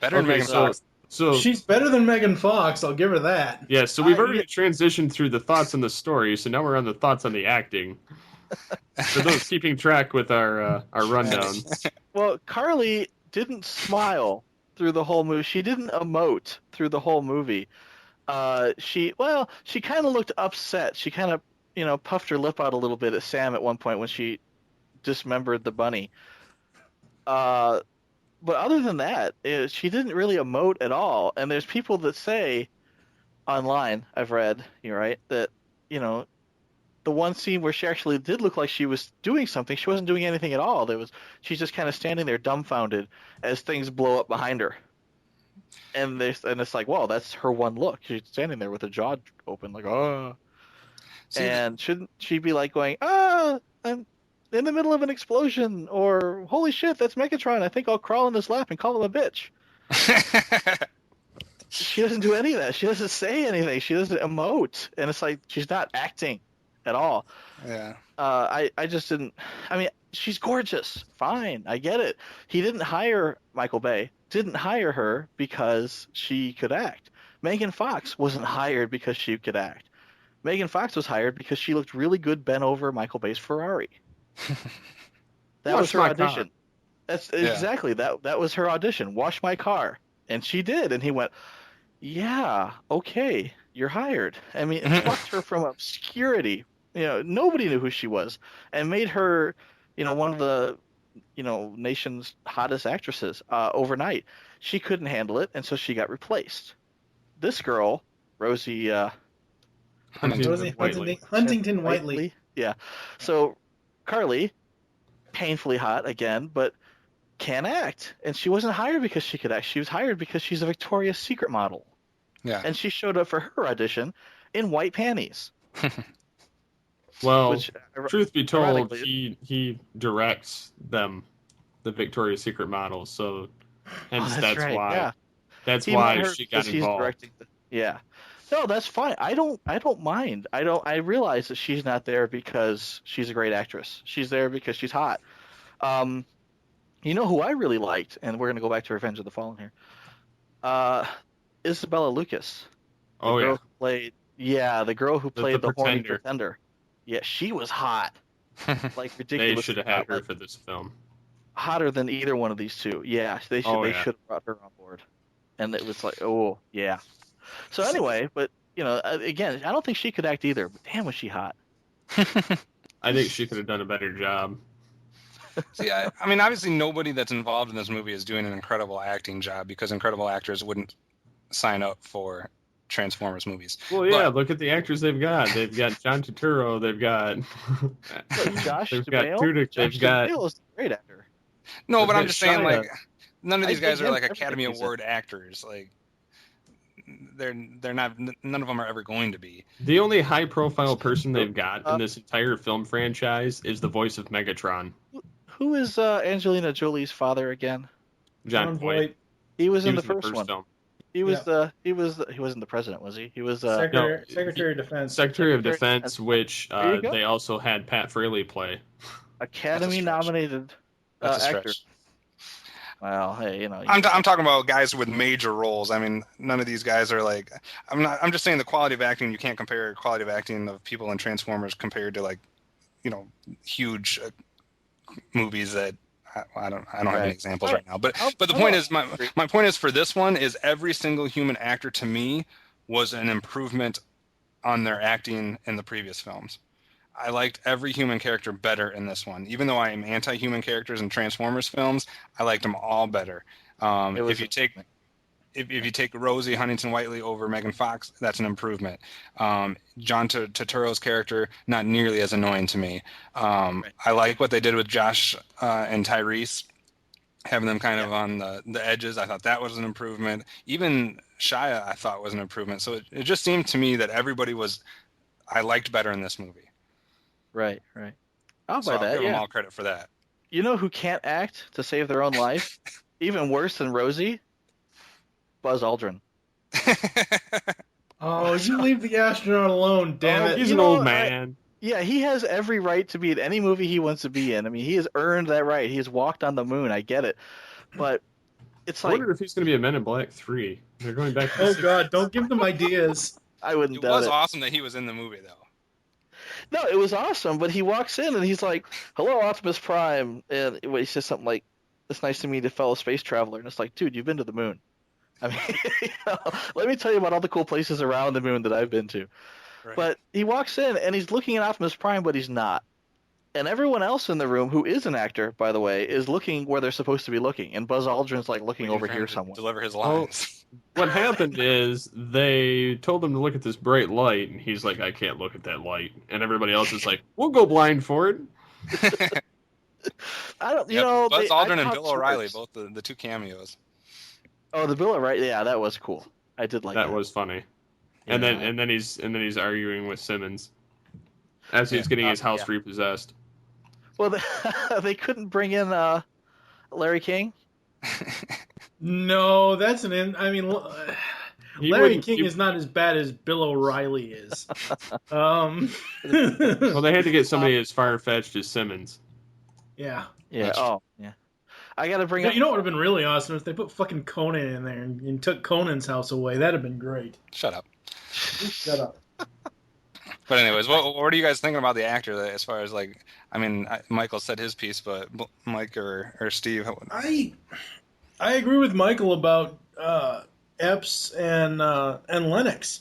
Better than Megan Fox. So she's better than Megan Fox, I'll give her that. Yeah, so we've already transitioned through the thoughts on the story, so now we're on the thoughts on the acting. For those keeping track with our rundown. Well, Carly didn't smile through the whole movie. She didn't emote through the whole movie. She kind of looked upset. She kind of, puffed her lip out a little bit at Sam at one point when she dismembered the bunny. But other than that, she didn't really emote at all. And there's people that say online, I've read, that, the one scene where she actually did look like she was doing something, she wasn't doing anything at all. She's just kind of standing there dumbfounded as things blow up behind her. And it's like, well, that's her one look. She's standing there with her jaw open, like, oh. And shouldn't she be like going, I'm in the middle of an explosion, or holy shit, that's Megatron. I think I'll crawl in his lap and call him a bitch. She doesn't do any of that. She doesn't say anything. She doesn't emote, and it's like she's not acting at all. Yeah. I just didn't. I mean, she's gorgeous. Fine, I get it. He didn't hire Michael Bay. Didn't hire her because she could act. Megan Fox wasn't hired because she could act. Megan Fox was hired because she looked really good bent over Michael Bay's Ferrari. That was her audition. That's exactly that was her audition. Wash my car, and she did. And he went, "Yeah, okay, you're hired." I mean, it plucked her from obscurity. Nobody knew who she was, and made her, one of the, nation's hottest actresses overnight. She couldn't handle it, and so she got replaced. This girl, Rosie Huntington Whiteley. Yeah. So Carly, painfully hot again, but can act. And she wasn't hired because she could act. She was hired because she's a Victoria's Secret model. Yeah. And she showed up for her audition in white panties. Well, truth be told, he directs them, the Victoria's Secret models, so hence that's right, why. Yeah. That's why she got involved. Yeah. No, that's fine. I don't mind. I realize that she's not there because she's a great actress. She's there because she's hot. You know who I really liked, and we're gonna go back to Revenge of the Fallen here. Isabella Lucas. The girl who played the horny pretender. Yeah, she was hot. Like ridiculous. They should have had her for this film. Hotter than either one of these two. Yeah, they should have brought her on board. And it was like, oh yeah. So anyway, but again, I don't think she could act either. But damn, was she hot? I think she could have done a better job. See, I mean, obviously nobody that's involved in this movie is doing an incredible acting job, because incredible actors wouldn't sign up for Transformers movies. Well, yeah, look at the actors they've got. They've got John Turturro. They've got Josh they've got Tudyk. They've got is a great actor. No, but I'm just saying, like, none of these guys are like Academy Award actors. Like, they're not. None of them are ever going to be. The only high-profile person they've got in this entire film franchise is the voice of Megatron. Who is Angelina Jolie's father again? John Voight. He was in the first one. Film. He wasn't the president, was he? He was Secretary of Defense. Secretary of Defense, which they also had Pat Fraley play. Academy-nominated actor. Well, hey, I'm talking about guys with major roles. I mean, none of these guys are like. I'm just saying the quality of acting. You can't compare quality of acting of people in Transformers compared to, like, huge movies that. I don't have any examples right now, but the point is, my point is, for this one, is every single human actor to me was an improvement on their acting in the previous films. I liked every human character better in this one, even though I am anti-human characters in Transformers films. I liked them all better. If you take Rosie Huntington Whiteley over Megan Fox, that's an improvement. John Turturro's character, not nearly as annoying to me. I like what they did with Josh and Tyrese, having them kind of on the edges. I thought that was an improvement. Even Shia, I thought, was an improvement. So it just seemed to me that everybody I liked better in this movie. Right. I'll give them all credit for that. You know who can't act to save their own life? Even worse than Rosie? Buzz Aldrin. Oh, you leave the astronaut alone, damn it. He's an old man. Yeah, he has every right to be in any movie he wants to be in. I mean, he has earned that right. He has walked on the moon. I get it. But it's like... I wonder if he's going to be a Men in Black 3. They're going back to... Oh, God, don't give them ideas. I wouldn't doubt it. It was awesome that he was in the movie, though. No, it was awesome, but he walks in and he's like, "Hello, Optimus Prime," and he says something like, "It's nice to meet a fellow space traveler," and it's like, dude, you've been to the moon. I mean, let me tell you about all the cool places around the moon that I've been to. Right. But he walks in and he's looking at Optimus Prime, but he's not. And everyone else in the room, who is an actor, by the way, is looking where they're supposed to be looking. And Buzz Aldrin's like looking over here somewhere. Deliver his lines. What happened is they told him to look at this bright light, and he's like, "I can't look at that light." And everybody else is like, "We'll go blind for it." I don't, Buzz Aldrin and Bill O'Reilly, both the two cameos. Oh, the Bill O'Reilly, yeah, that was cool. I did like that. That was funny. Yeah. And then he's arguing with Simmons as he's getting his house repossessed. Well, they couldn't bring in Larry King. No, that's I mean, Larry King is not as bad as Bill O'Reilly is. Well, they had to get somebody as far-fetched as Simmons. Yeah. Yeah. Oh, yeah. I got to bring up. You know what would have been really awesome if they put fucking Conan in there and took Conan's house away. That'd have been great. Shut up. Shut up. But anyways, what are you guys thinking about the actor as far as like? I mean, Michael said his piece, but Mike or Steve? I agree with Michael about Epps and Lennox.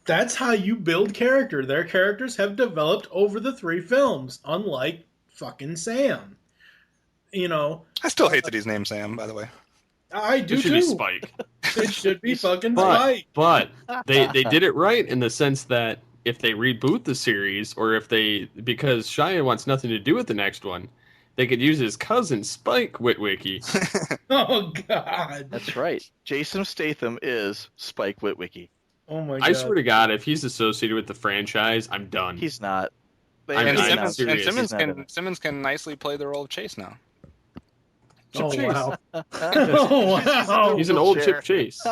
That's how you build character. Their characters have developed over the 3 films, unlike fucking Sam. You know, I still hate that he's named Sam, by the way. I do It should too. be Spike. It should be fucking Spike. But they did it right in the sense that if they reboot the series, or because Shia wants nothing to do with the next one, they could use his cousin Spike Witwicky. Oh God, That's right. Jason Statham is Spike Witwicky. oh my God. I swear to God, if he's associated with the franchise, I'm done. He's not. I'm not serious. Simmons can nicely play the role of Chase now. Chip Oh Chase. wow. Oh wow. He's an old Chip Chase.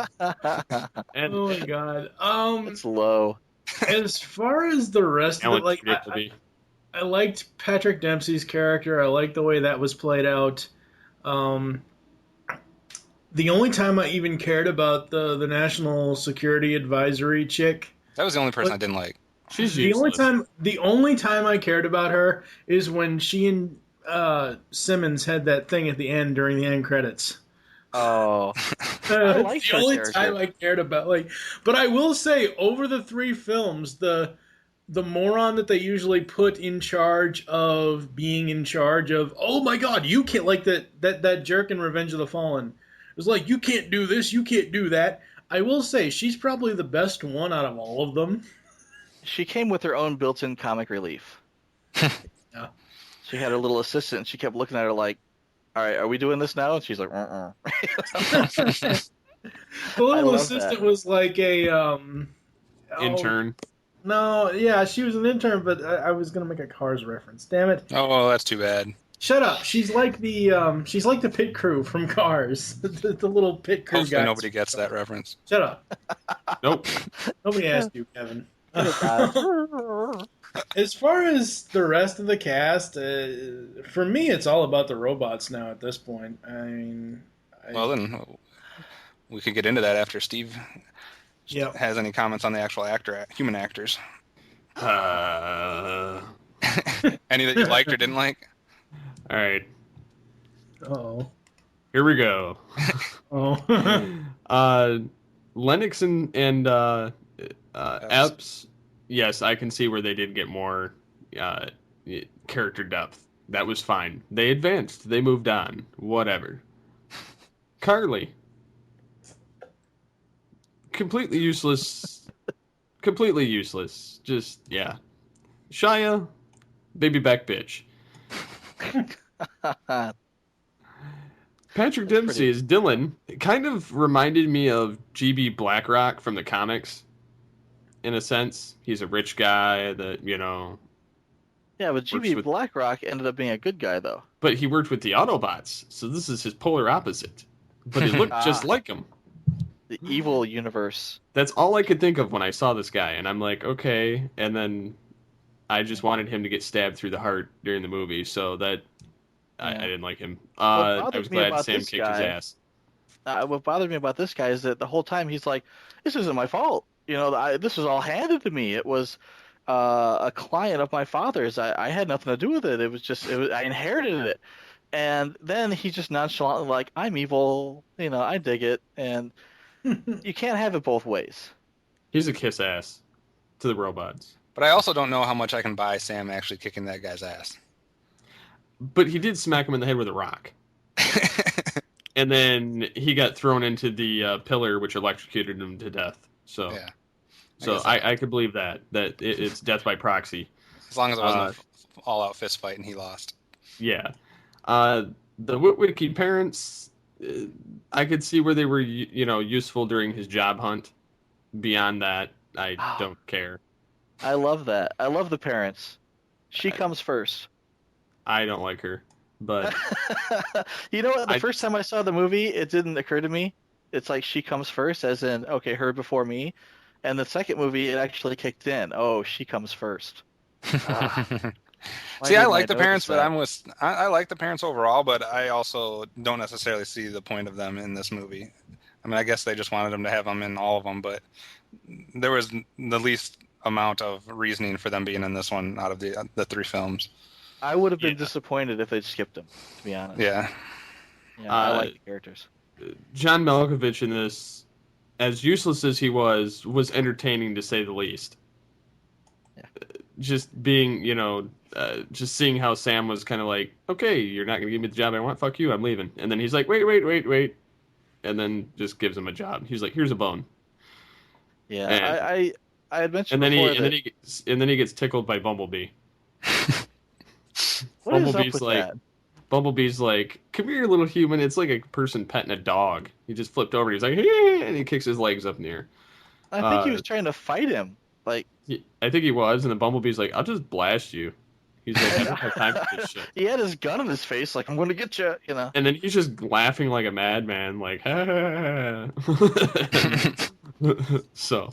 And Oh my God. It's low. As far as the rest of Alan it, like Tudyk will be. I liked Patrick Dempsey's character. I liked the way that was played out. The only time I even cared about the National Security Advisory chick. That was the only person I didn't like. She's The useless. only time I cared about her is when she and Simmons had that thing at the end during the end credits. Oh, That's like the her only character. time I cared about. But I will say, over the 3 films, the moron that they usually put in charge of being in charge of, oh my God, you can't, like that jerk in Revenge of the Fallen. It was like, you can't do this, you can't do that. I will say, she's probably the best one out of all of them. she came with her own built-in comic relief. Yeah. She had her little assistant, and she kept looking at her like, all right, are we doing this now? And she's like, The I little love assistant that. was like a Intern. No, yeah, she was an intern, but I was gonna make a Cars reference. Damn it! Oh, well, that's too bad. Shut up. She's like the pit crew from Cars. the little pit crew Hopefully guys. nobody gets that reference. Shut up. Nope. Nobody asked you, Kevin. As far as the rest of the cast, for me, it's all about the robots now at this point. I mean, Well, then we could get into that after Steve Yep. has any comments on the actual human actors. All Any that you liked or didn't like? right. Oh. Here we go. Oh. Lennox and Epps. Yes, I can see where they did get more character depth. That was fine. They advanced. They moved on. Whatever. Carly. Completely useless. Completely useless. Just, yeah. Shia. Baby back bitch. Patrick Dempsey as Dylan. It kind of reminded me of GB Blackrock from the comics. In a sense, he's a rich guy that, yeah, but GB Works with- Blackrock ended up being a good guy, though. but he worked with the Autobots, so this is his polar opposite. But he looked just like him. The evil universe. That's all I could think of when I saw this guy, and I'm like, okay. And then I just wanted him to get stabbed through the heart during the movie, so that I didn't like him. I bothered was me glad about Sam this kicked his guy- ass. What bothered me about this guy is that the whole time he's like, "This isn't my fault. This was all handed to me. It was a client of my father's. I had nothing to do with it. I inherited it." And then he's just nonchalantly like, "I'm evil. I dig it." And you can't have it both ways. He's a kiss ass to the robots. But I also don't know how much I can buy Sam actually kicking that guy's ass. But he did smack him in the head with a rock. And then he got thrown into the pillar, which electrocuted him to death. So, Yeah. I could believe that it's death by proxy. As long as it wasn't an all-out fist fight and he lost. Yeah. The Witwicky parents, I could see where they were, useful during his job hunt. Beyond that, I don't care. I love that. I love the parents. She comes first. I don't like her, but You know what? The first time I saw the movie, it didn't occur to me. It's like she comes first, as in, okay, her before me. And the second movie, it actually kicked in. Oh, she comes first. See, I like the parents, but I like the parents overall, but I also don't necessarily see the point of them in this movie. I mean, I guess they just wanted them to have them in all of them, but there was the least amount of reasoning for them being in this one out of the 3 films. I would have been disappointed if they'd skipped them, to be honest. Yeah. I like the characters. John Malkovich in this, as useless as he was entertaining to say the least. Yeah. Just being, just seeing how Sam was kind of like, okay, you're not going to give me the job I want, fuck you, I'm leaving. And then he's like, wait. And then just gives him a job. He's like, here's a bone. Yeah, and I had mentioned and then before and then he gets tickled by Bumblebee. What is up with that? Bumblebee's like, come here, little human. It's like a person petting a dog. He just flipped over. He's like, hey, and he kicks his legs up in the air. I think he was trying to fight him. Like, I think he was, and the Bumblebee's like, I'll just blast you. He's like, I don't have time for this shit. He had his gun in his face, like, I'm going to get you, And then he's just laughing like a madman, like, ha. So,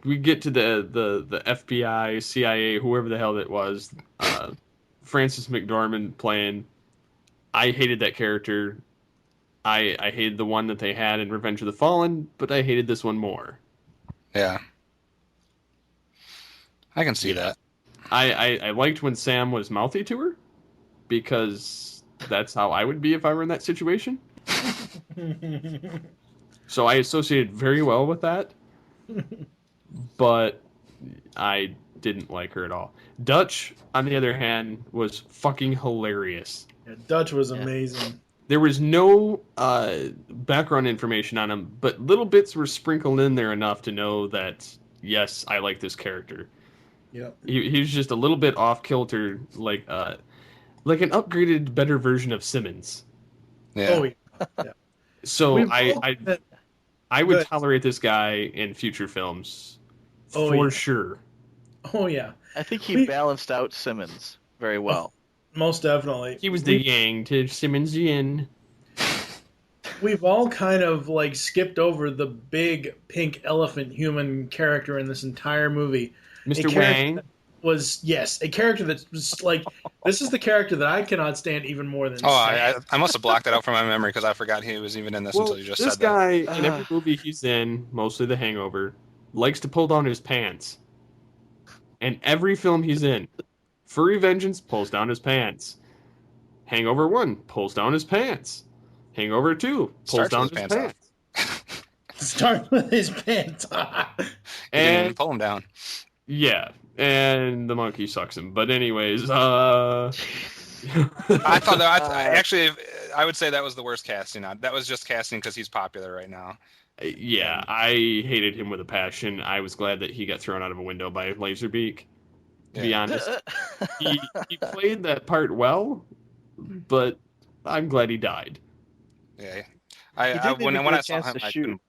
we get to the FBI, CIA, whoever the hell that was, Frances McDormand playing. I hated that character. I hated the one that they had in Revenge of the Fallen, but I hated this one more. Yeah. I can see that. I liked when Sam was mouthy to her, because that's how I would be if I were in that situation. So I associated very well with that, but I didn't like her at all. Dutch, on the other hand, was fucking hilarious. Yeah, Dutch was amazing. There was no background information on him, but little bits were sprinkled in there enough to know that, yes, I like this character. Yeah, he was just a little bit off kilter, like an upgraded, better version of Simmons. Yeah. Oh yeah. So I would tolerate this guy in future films for sure. Oh yeah. I think he balanced out Simmons very well. Most definitely. He was the yang to Simmons' yin. We've all kind of like skipped over the big pink elephant human character in this entire movie. Mr. Wang was, yes, a character that was like, this is the character that I cannot stand even more than Sam. I must have blocked that out from my memory because I forgot he was even in this until you just said that. This guy, in every movie he's in, mostly The Hangover, likes to pull down his pants. And every film he's in, Furry Vengeance pulls down his pants. Hangover 1 pulls down his pants. Hangover 2 pulls down his pants. Start with his pants. And pull him down. Yeah, and the monkey sucks him. But anyways, I thought that I would say that was the worst casting. That was just casting because he's popular right now. Yeah, I hated him with a passion. I was glad that he got thrown out of a window by Laserbeak. To be honest, he played that part well, but I'm glad he died. Yeah, when I saw him, I couldn't.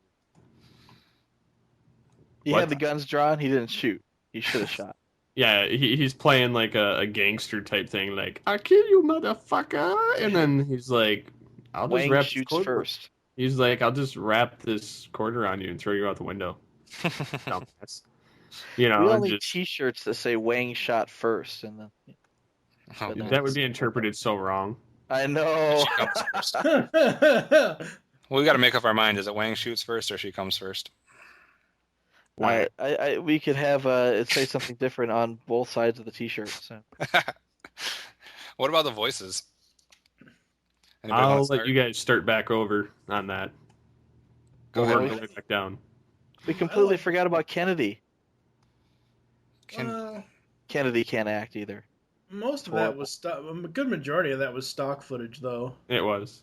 He had the guns drawn. He didn't shoot. He should have shot. Yeah, he's playing like a gangster type thing, like "I'll kill you, motherfucker," and then he's like, "I'll just wrap this quarter." First. He's like, "I'll just wrap this quarter on you and throw you out the window." We only T-shirts that say Wang shot first, and then that would be interpreted so wrong. I know. Well, we got to make up our mind: is it Wang shoots first or she comes first? We could have it say something different on both sides of the T-shirt. So. What about the voices? I'll let you guys start back over on that. Go ahead. Go back down. We completely forgot about Kennedy. Kennedy can't act either. Most of that was a good majority of that was stock footage, though. It was.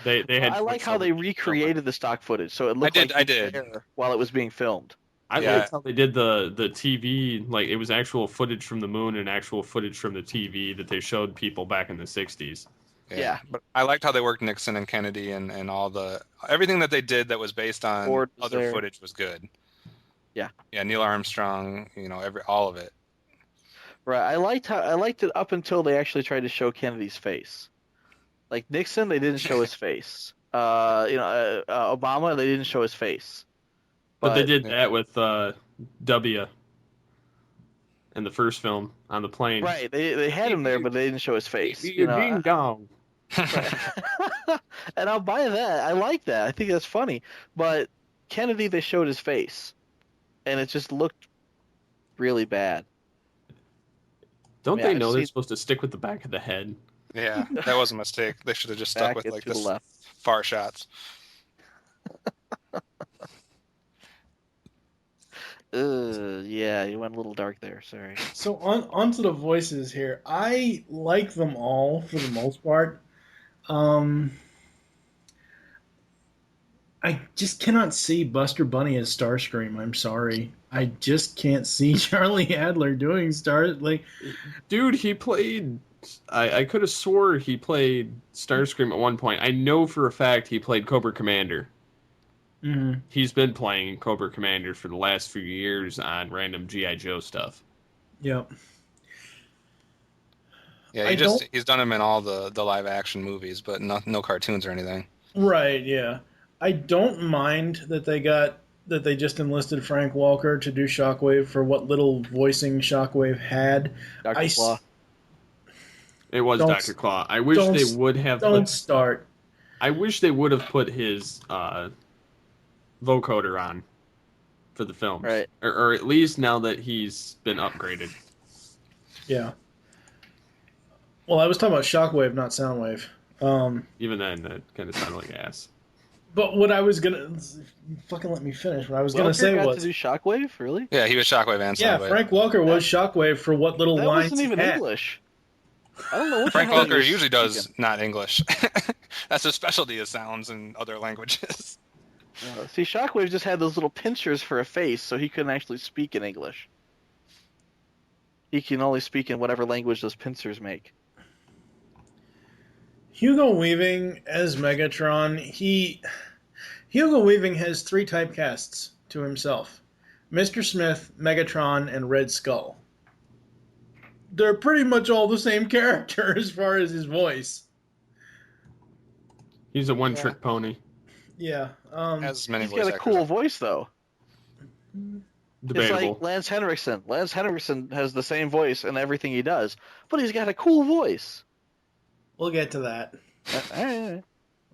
They had. I like how they recreated the stock footage, so it looked I did while it was being filmed. I liked how they did the TV, like it was actual footage from the moon and actual footage from the TV that they showed people back in the 60s. Yeah. But I liked how they worked Nixon and Kennedy and everything that they did that was based on other footage was good. Yeah. Yeah, Neil Armstrong, all of it. Right. I liked it up until they actually tried to show Kennedy's face. Like Nixon, they didn't show his face. Obama, they didn't show his face. But they did that with W in the first film on the plane. Right. They had him there, but they didn't show his face. Ding dong. Right. And I'll buy that. I like that. I think that's funny. But Kennedy, they showed his face, and it just looked really bad. Don't they know they're supposed to stick with the back of the head? Yeah, that was a mistake. They should have just stuck with like the far shots. Yeah, you went a little dark there. Sorry. So onto the voices here. I like them all for the most part. I just cannot see Buster Bunny as Starscream. I'm sorry. I just can't see Charlie Adler doing Dude, he played. I could have swore he played Starscream at one point. I know for a fact he played Cobra Commander. Mm-hmm. He's been playing Cobra Commander for the last few years on random G.I. Joe stuff. Yep. Yeah, he's done them in all the live action movies, but no cartoons or anything. Right, yeah. I don't mind that they just enlisted Frank Walker to do Shockwave for what little voicing Shockwave had. Dr. Claw. It was Dr. Claw. I wish they would have. Don't start. I wish they would have put his vocoder on for the film, right? Or at least now that he's been upgraded. Yeah. Well, I was talking about Shockwave, not Soundwave. Even then, that kind of sounded like ass. But what I was gonna fucking let me finish. What I was gonna say was to do Shockwave, really? Yeah, he was Shockwave and Soundwave. Yeah, Frank Walker was Shockwave for what little that lines wasn't even he had. English. I don't know what Frank Walker usually does not English. That's his specialty, is sounds in other languages. See, Shockwave just had those little pinchers for a face, so he couldn't actually speak in English. He can only speak in whatever language those pincers make. Hugo Weaving as Megatron, Hugo Weaving has 3 typecasts to himself. Mr. Smith, Megatron, and Red Skull. They're pretty much all the same character as far as his voice. He's a one-trick pony. Yeah. Has many he's got a cool voice, though. Debatable. It's like Lance Henriksen. Lance Henriksen has the same voice in everything he does, but he's got a cool voice. We'll get to that. We'll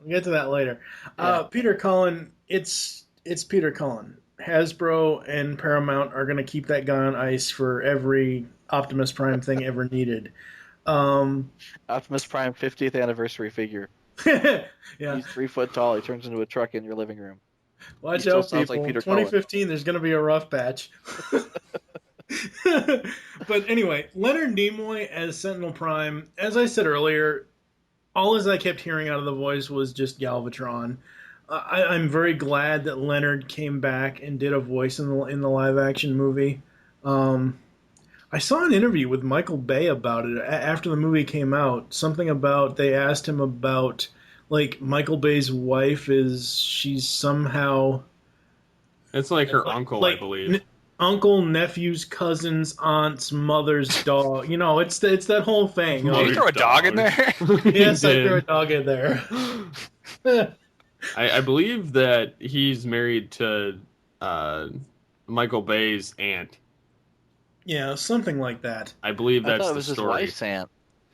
get to that later. Yeah. Peter Cullen, it's Peter Cullen. Hasbro and Paramount are going to keep that guy on ice for every Optimus Prime thing ever needed. Optimus Prime 50th anniversary figure. Yeah. He's 3 foot tall. He turns into a truck in your living room. Watch out, people. Like 2015, there's going to be a rough patch. But anyway, Leonard Nimoy as Sentinel Prime. As I said earlier, all as I kept hearing out of the voice was just Galvatron. I'm very glad that Leonard came back and did a voice in the live action movie. I saw an interview with Michael Bay about it after the movie came out. Something about, they asked him about, like, Michael Bay's wife she's somehow... It's like her uncle, I believe. Uncle, nephew's, cousin's, aunt's, mother's dog. You know, it's that whole thing. Did you throw a dog in there? Yes, I threw a dog in there. I believe that he's married to Michael Bay's aunt. Yeah, something like that. I believe that's I thought it the was story. His wife's aunt.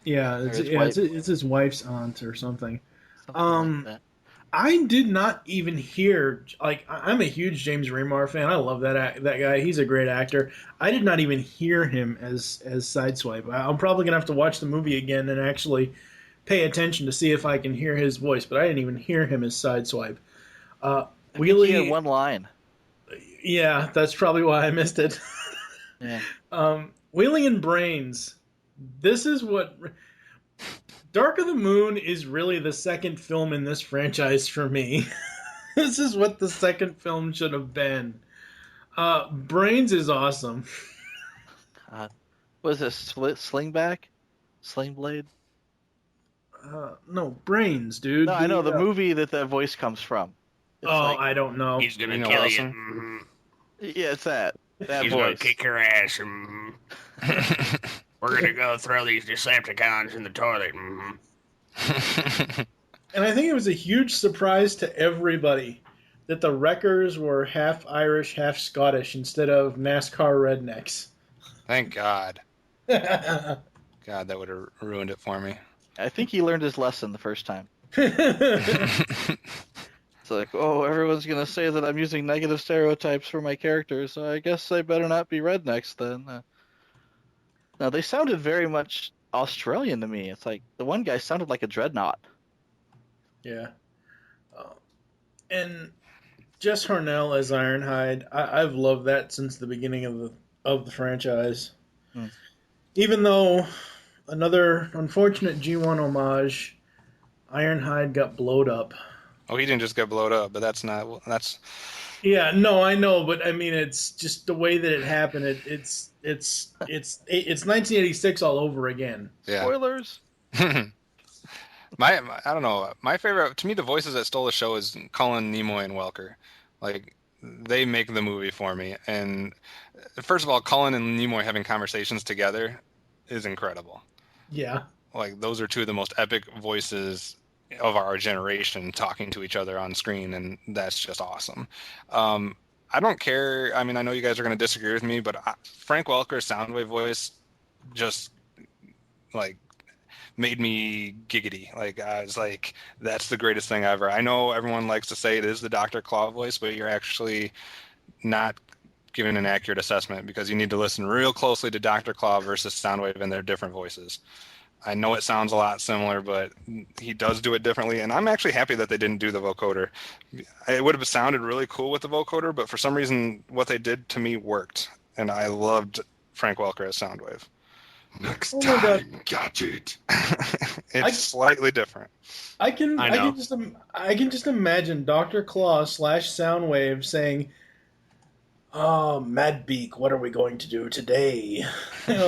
Yeah, it's his wife's aunt or something. Something like that. I did not even hear, like, I'm a huge James Remar fan. I love that guy. He's a great actor. I did not even hear him as Sideswipe. I'm probably gonna have to watch the movie again and actually pay attention to see if I can hear his voice. But I didn't even hear him as Sideswipe. Wheelie, he had one line. Yeah, that's probably why I missed it. Yeah. Wheeling and Brains. This is what... Dark of the Moon is really the second film in this franchise for me. This is what the second film should have been. Brains is awesome. God. What is this? Slingback? Slingblade? No, Brains, dude. No, I know the movie that voice comes from. It's I don't know. He's gonna know kill Wilson? you. Mm-hmm. Yeah, it's that He's voice. gonna kick your ass. We're gonna go throw these Decepticons in the toilet. Mm-hmm. And I think it was a huge surprise to everybody that the wreckers were half Irish, half Scottish instead of NASCAR rednecks. Thank God. Yeah. God, that would have ruined it for me. I think he learned his lesson the first time. It's like, oh, everyone's going to say that I'm using negative stereotypes for my characters, so I guess I better not be rednecks then. Now, they sounded very much Australian to me. It's like, the one guy sounded like a dreadnought. Yeah. And Jess Hornell as Ironhide, I've loved that since the beginning of the franchise. Even though another unfortunate G1 homage, Ironhide got blowed up. Oh, he didn't just get blowed up, but that's. Yeah, no, I know, but I mean, it's just the way that it happened. It's 1986 all over again. Yeah. Spoilers. I don't know. My favorite, to me, the voices that stole the show is Colin, Nimoy, and Welker. Like, they make the movie for me. And first of all, Colin and Nimoy having conversations together is incredible. Yeah. Like, those are two of the most epic voices of our generation talking to each other on screen, and that's just awesome. I don't care. I mean, I know you guys are going to disagree with me, but Frank Welker's Soundwave voice just, like, made me giggity. Like, I was like, that's the greatest thing ever. I know everyone likes to say it is the Dr. Claw voice, but you're actually not giving an accurate assessment, because you need to listen real closely to Dr. Claw versus Soundwave and their different voices. I know it sounds a lot similar, but he does do it differently, and I'm actually happy that they didn't do the vocoder. It would have sounded really cool with the vocoder, but for some reason, what they did to me worked, and I loved Frank Welker as Soundwave. Next time, Gadget. It's slightly different. I can just imagine Dr. Claw / Soundwave saying, "Oh, Madbeak, what are we going to do today?"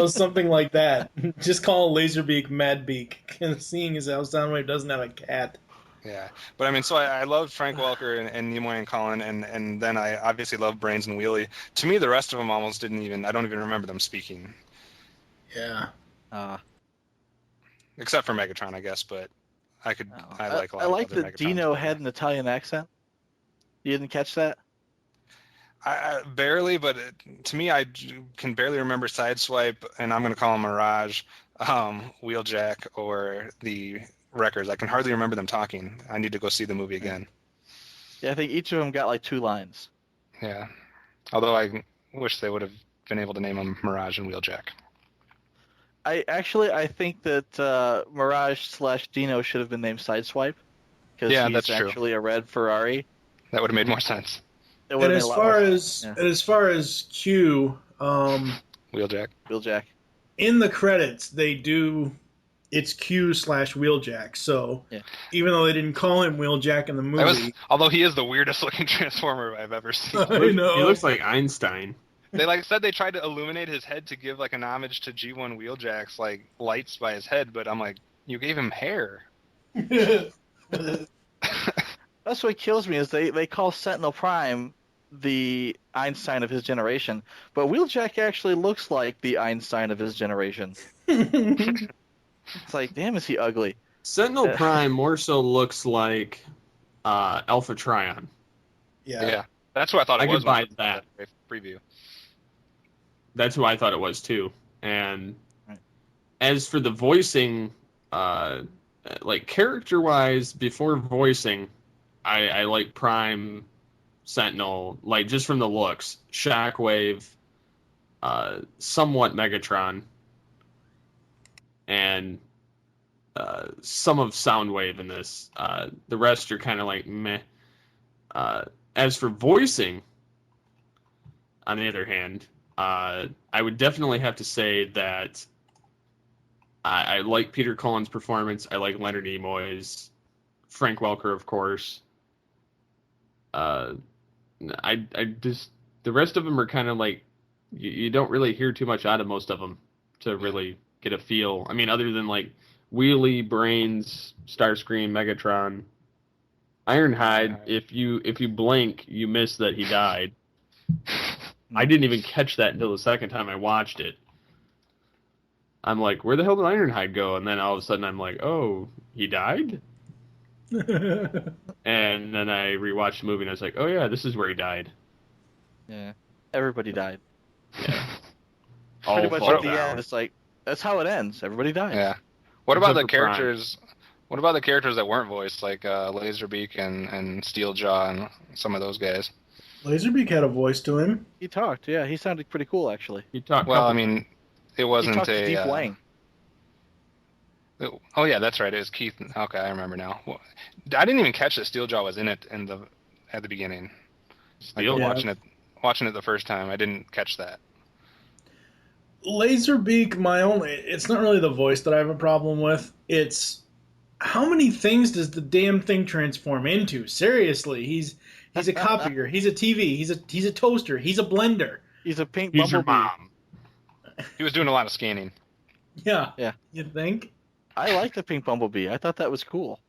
Something like that. Just call Laserbeak Madbeak, seeing as how Soundwave doesn't have a cat. Yeah, but I mean, so I loved Frank Welker and Nimoy and Colin, and then I obviously loved Brains and Wheelie. To me, the rest of them almost I don't even remember them speaking. Yeah. Except for Megatron, I guess, but I like a lot I like of other that Megatrons. Dino had an Italian accent. You didn't catch that? I barely, but to me, I can barely remember Sideswipe, and I'm going to call him Mirage, Wheeljack, or the Wreckers. I can hardly remember them talking. I need to go see the movie again. Yeah, I think each of them got like 2 lines. Yeah. Although I wish they would have been able to name them Mirage and Wheeljack. I think that Mirage / Dino should have been named Sideswipe, because he's actually a red Ferrari. That would have made more sense. And as far as Q, Wheeljack. In the credits, it's Q / Wheeljack. So even though they didn't call him Wheeljack in the movie, although he is the weirdest looking Transformer I've ever seen. I know. He looks like Einstein. They said they tried to illuminate his head to give like an homage to G1 Wheeljack's like lights by his head, but I'm like, you gave him hair. That's what kills me is they call Sentinel Prime the Einstein of his generation, but Wheeljack actually looks like the Einstein of his generation. It's like, damn, is he ugly? Sentinel Prime more so looks like Alpha Trion. Yeah. That's what I thought it was. I could buy that. Preview. That's who I thought it was too. And as for the voicing, like character-wise, before voicing, I like Prime, Sentinel, like just from the looks. Shockwave, somewhat Megatron, and some of Soundwave in this. The rest are kind of like meh. As for voicing, on the other hand, I would definitely have to say that I like Peter Cullen's performance. I like Leonard Nimoy's, Frank Welker, of course. I just, the rest of them are kind of like, you don't really hear too much out of most of them to really get a feel. I mean, other than like Wheelie, Brains, Starscream, Megatron, Ironhide. If you blink, you miss that he died. I didn't even catch that until the second time I watched it. I'm like, where the hell did Ironhide go? And then all of a sudden I'm like, oh, he died? And then I rewatched the movie and I was like, oh yeah, this is where he died. Yeah. Everybody died. Yeah. Pretty much fall at the down. end, it's like, that's how it ends. Everybody dies. Yeah. What about the Except for Prime. characters? What about the characters that weren't voiced, like Laserbeak and Steeljaw and some of those guys? Laserbeak had a voice to him. He talked, yeah. He sounded pretty cool, actually. He talked. Well, I mean, it He wasn't talked to a. Deep Wang. Oh yeah, that's right. It was Keith. Okay, I remember now. Well, I didn't even catch that Steeljaw was in it at the beginning. Like, Steel? watching it the first time, I didn't catch that. Laserbeak, it's not really the voice that I have a problem with. It's how many things does the damn thing transform into? Seriously, he's a copier, he's a TV, he's a toaster, he's a blender. He's a pink He's your bumblebee. mom. He was doing a lot of scanning. Yeah. Yeah. You think? I like the pink bumblebee. I thought that was cool.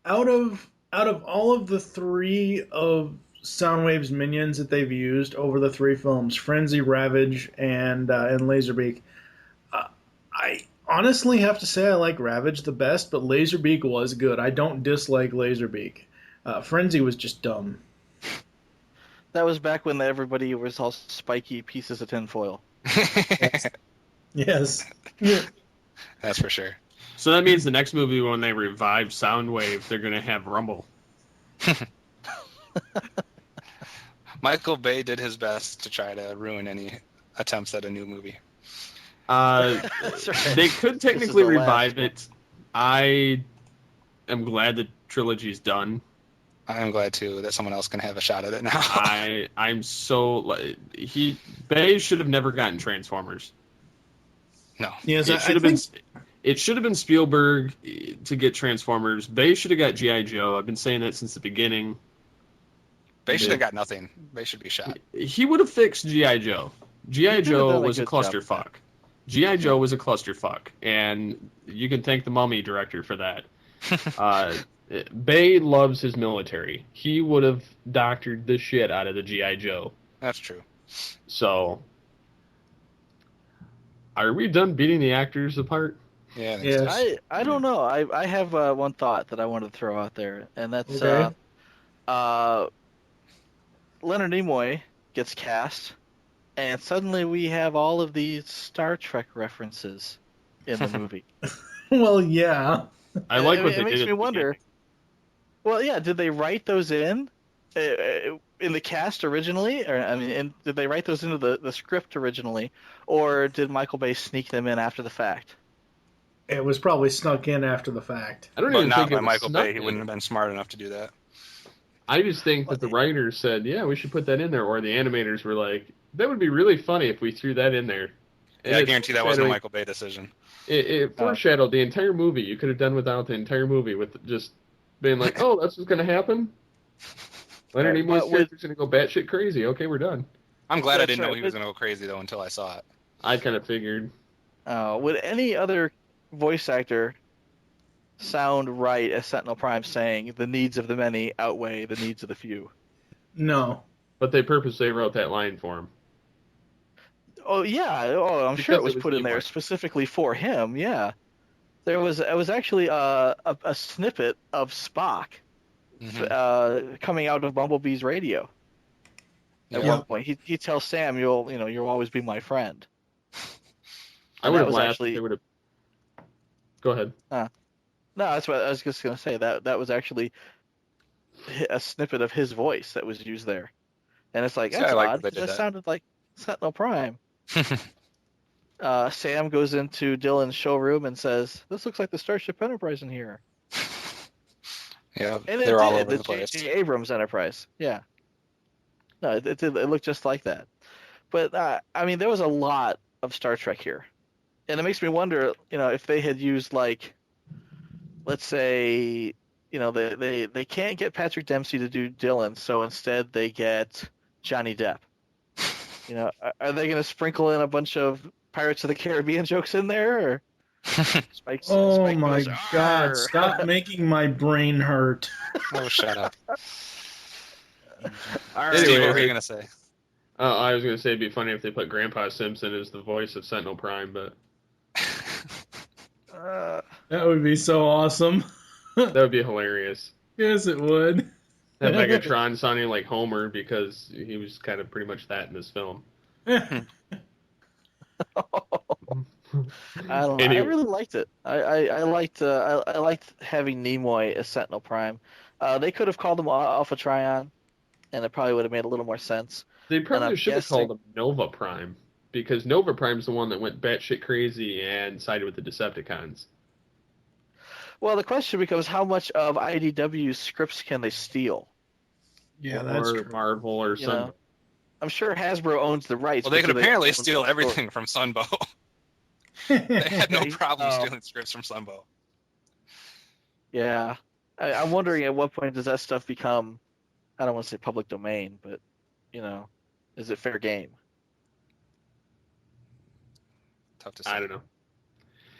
Out of all of the 3 of Soundwave's minions that they've used over the 3 films, Frenzy, Ravage, and Laserbeak, I honestly have to say I like Ravage the best, but Laserbeak was good. I don't dislike Laserbeak. Frenzy was just dumb. That was back when everybody was all spiky pieces of tinfoil. Yes. That's for sure. So that means the next movie, when they revive Soundwave, they're going to have Rumble. Michael Bay did his best to try to ruin any attempts at a new movie. That's right. They could This is technically the revive last it. I am glad the trilogy's done. I'm glad too that someone else can have a shot at it now. I'm so Bay should have never gotten Transformers. No. Yes, It should have been Spielberg to get Transformers. Bay should have got G.I. Joe. I've been saying that since the beginning. They should have got nothing. They should be shot. He would have fixed G.I. Joe. G.I. He could have Joe done a was a good job. clusterfuck. G.I. Joe was a clusterfuck, and you can thank the Mummy director for that. Bay loves his military. He would have doctored the shit out of the G.I. Joe. That's true. So, are we done beating the actors apart? Yeah. I think so. Yes. I don't know. I have one thought that I wanted to throw out there, and that's Okay. Leonard Nimoy gets cast, and suddenly we have all of these Star Trek references in the movie. Well, yeah. I like what it they makes did. me wonder. Well, yeah, did they write those in the cast originally, or did they write those into the script originally, or did Michael Bay sneak them in after the fact? It was probably snuck in after the fact. I don't But even not think it by was Michael snuck Bay. He in. wouldn't have been smart enough to do that. I just think that the writers said, yeah, we should put that in there, or the animators were like, that would be really funny if we threw that in there. And Yeah, I it's guarantee that wasn't a foreshadowing- Michael Bay decision. It foreshadowed the entire movie. You could have done without the entire movie with just being like, oh, that's what's going to happen? Leonard Right, Nimoy's but character's going to go batshit crazy. Okay, we're done. I'm glad I That's didn't know right, he was but- going to go crazy, though, until I saw it. I kind of figured. Would any other voice actor sound right as Sentinel Prime saying the needs of the many outweigh the needs of the few? No. But they purposely wrote that line for him. Oh yeah, I'm sure Because it was it was put in there Nimoy. specifically for him. Yeah, it was actually a snippet of Spock coming out of Bumblebee's radio. At Yeah. one point, he tells Sam, "You'll always be my friend." I And would that have was laughed. actually- They would have. Go ahead. No, that's what I was just gonna say. That was actually a snippet of his voice that was used there, and it's like See, that's I like odd. that they 'Cause did that that. sounded like Sentinel Prime. Sam goes into Dylan's showroom and says, "This looks like the Starship Enterprise in here." Yeah, And they're all did, over the place. J.J. Abrams Enterprise. Yeah. No, it did. It looked just like that. But there was a lot of Star Trek here, and it makes me wonder, if they had used let's say, they can't get Patrick Dempsey to do Dylan, so instead they get Johnny Depp. Are they going to sprinkle in a bunch of Pirates of the Caribbean jokes in there? Or Spike My goes, God! "Arr." Stop making my brain hurt. Oh, shut up. Arr. Steve, Anyway, what were you going to say? I was going to say it'd be funny if they put Grandpa Simpson as the voice of Sentinel Prime, but That would be so awesome. That would be hilarious. Yes, it would. That Megatron sounding like Homer because he was kind of pretty much that in this film. I don't know. I Anyway. really liked it. I liked having Nimoy as Sentinel Prime. They could have called him Alpha Trion, and it probably would have made a little more sense. They And probably I'm should have guessing- called him Nova Prime because Nova Prime's the one that went batshit crazy and sided with the Decepticons. Well, the question becomes how much of IDW's scripts can they steal? Yeah, that's or true. Marvel or You something. know, I'm sure Hasbro owns the rights. Well, they but could do apparently own steal the everything from Sunbow. They had no problem Oh. stealing scripts from Sunbow. Yeah, I'm wondering at what point does that stuff become? I don't want to say public domain, but is it fair game? Tough to say. I don't know.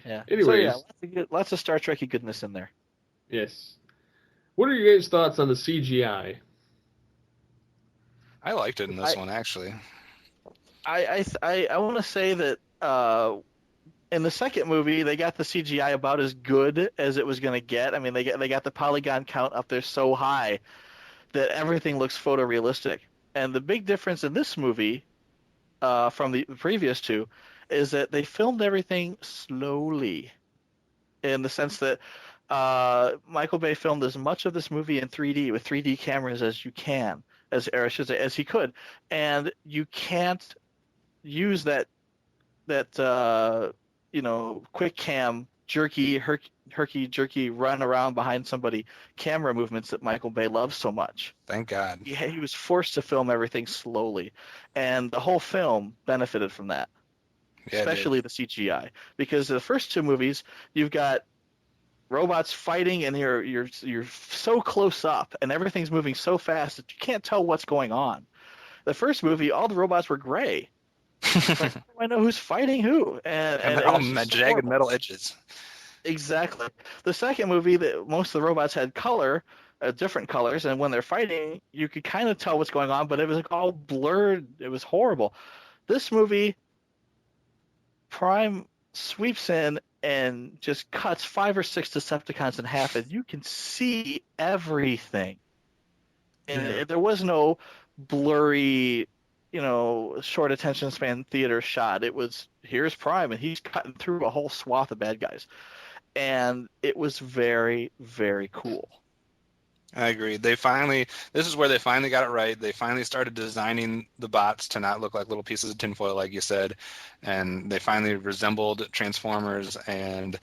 Yeah. Anyways. So yeah, lots of Star Trek-y goodness in there. Yes. What are your guys' thoughts on the CGI? I liked it in this one, actually. I want to say that in the second movie they got the CGI about as good as it was going to get. I mean, they got the polygon count up there so high that everything looks photorealistic. And the big difference in this movie from the previous two is that they filmed everything slowly, in the sense that Michael Bay filmed as much of this movie in 3D with 3D cameras as you can, as he could, and you can't use that quick cam herky jerky run around behind somebody camera movements that Michael Bay loves so much. Thank God. He was forced to film everything slowly, and the whole film benefited from that. Yeah, it did. Especially the CGI, because the first two movies you've got robots fighting and you're so close up and everything's moving so fast that you can't tell what's going on. The first movie, all the robots were gray. Like, I know who's fighting who, and they're it all was just jagged horrible. metal edges. Exactly. The second movie, that most of the robots had color, different colors, and when they're fighting, you could kind of tell what's going on, but it was like all blurred. It was horrible. This movie, Prime sweeps in and just cuts 5 or 6 Decepticons in half, and you can see everything. And there was no blurry, short attention span theater shot. It was, here's Prime, and he's cutting through a whole swath of bad guys. And it was very, very cool. I agree. This is where they finally got it right. They finally started designing the bots to not look like little pieces of tinfoil, like you said. And they finally resembled Transformers, and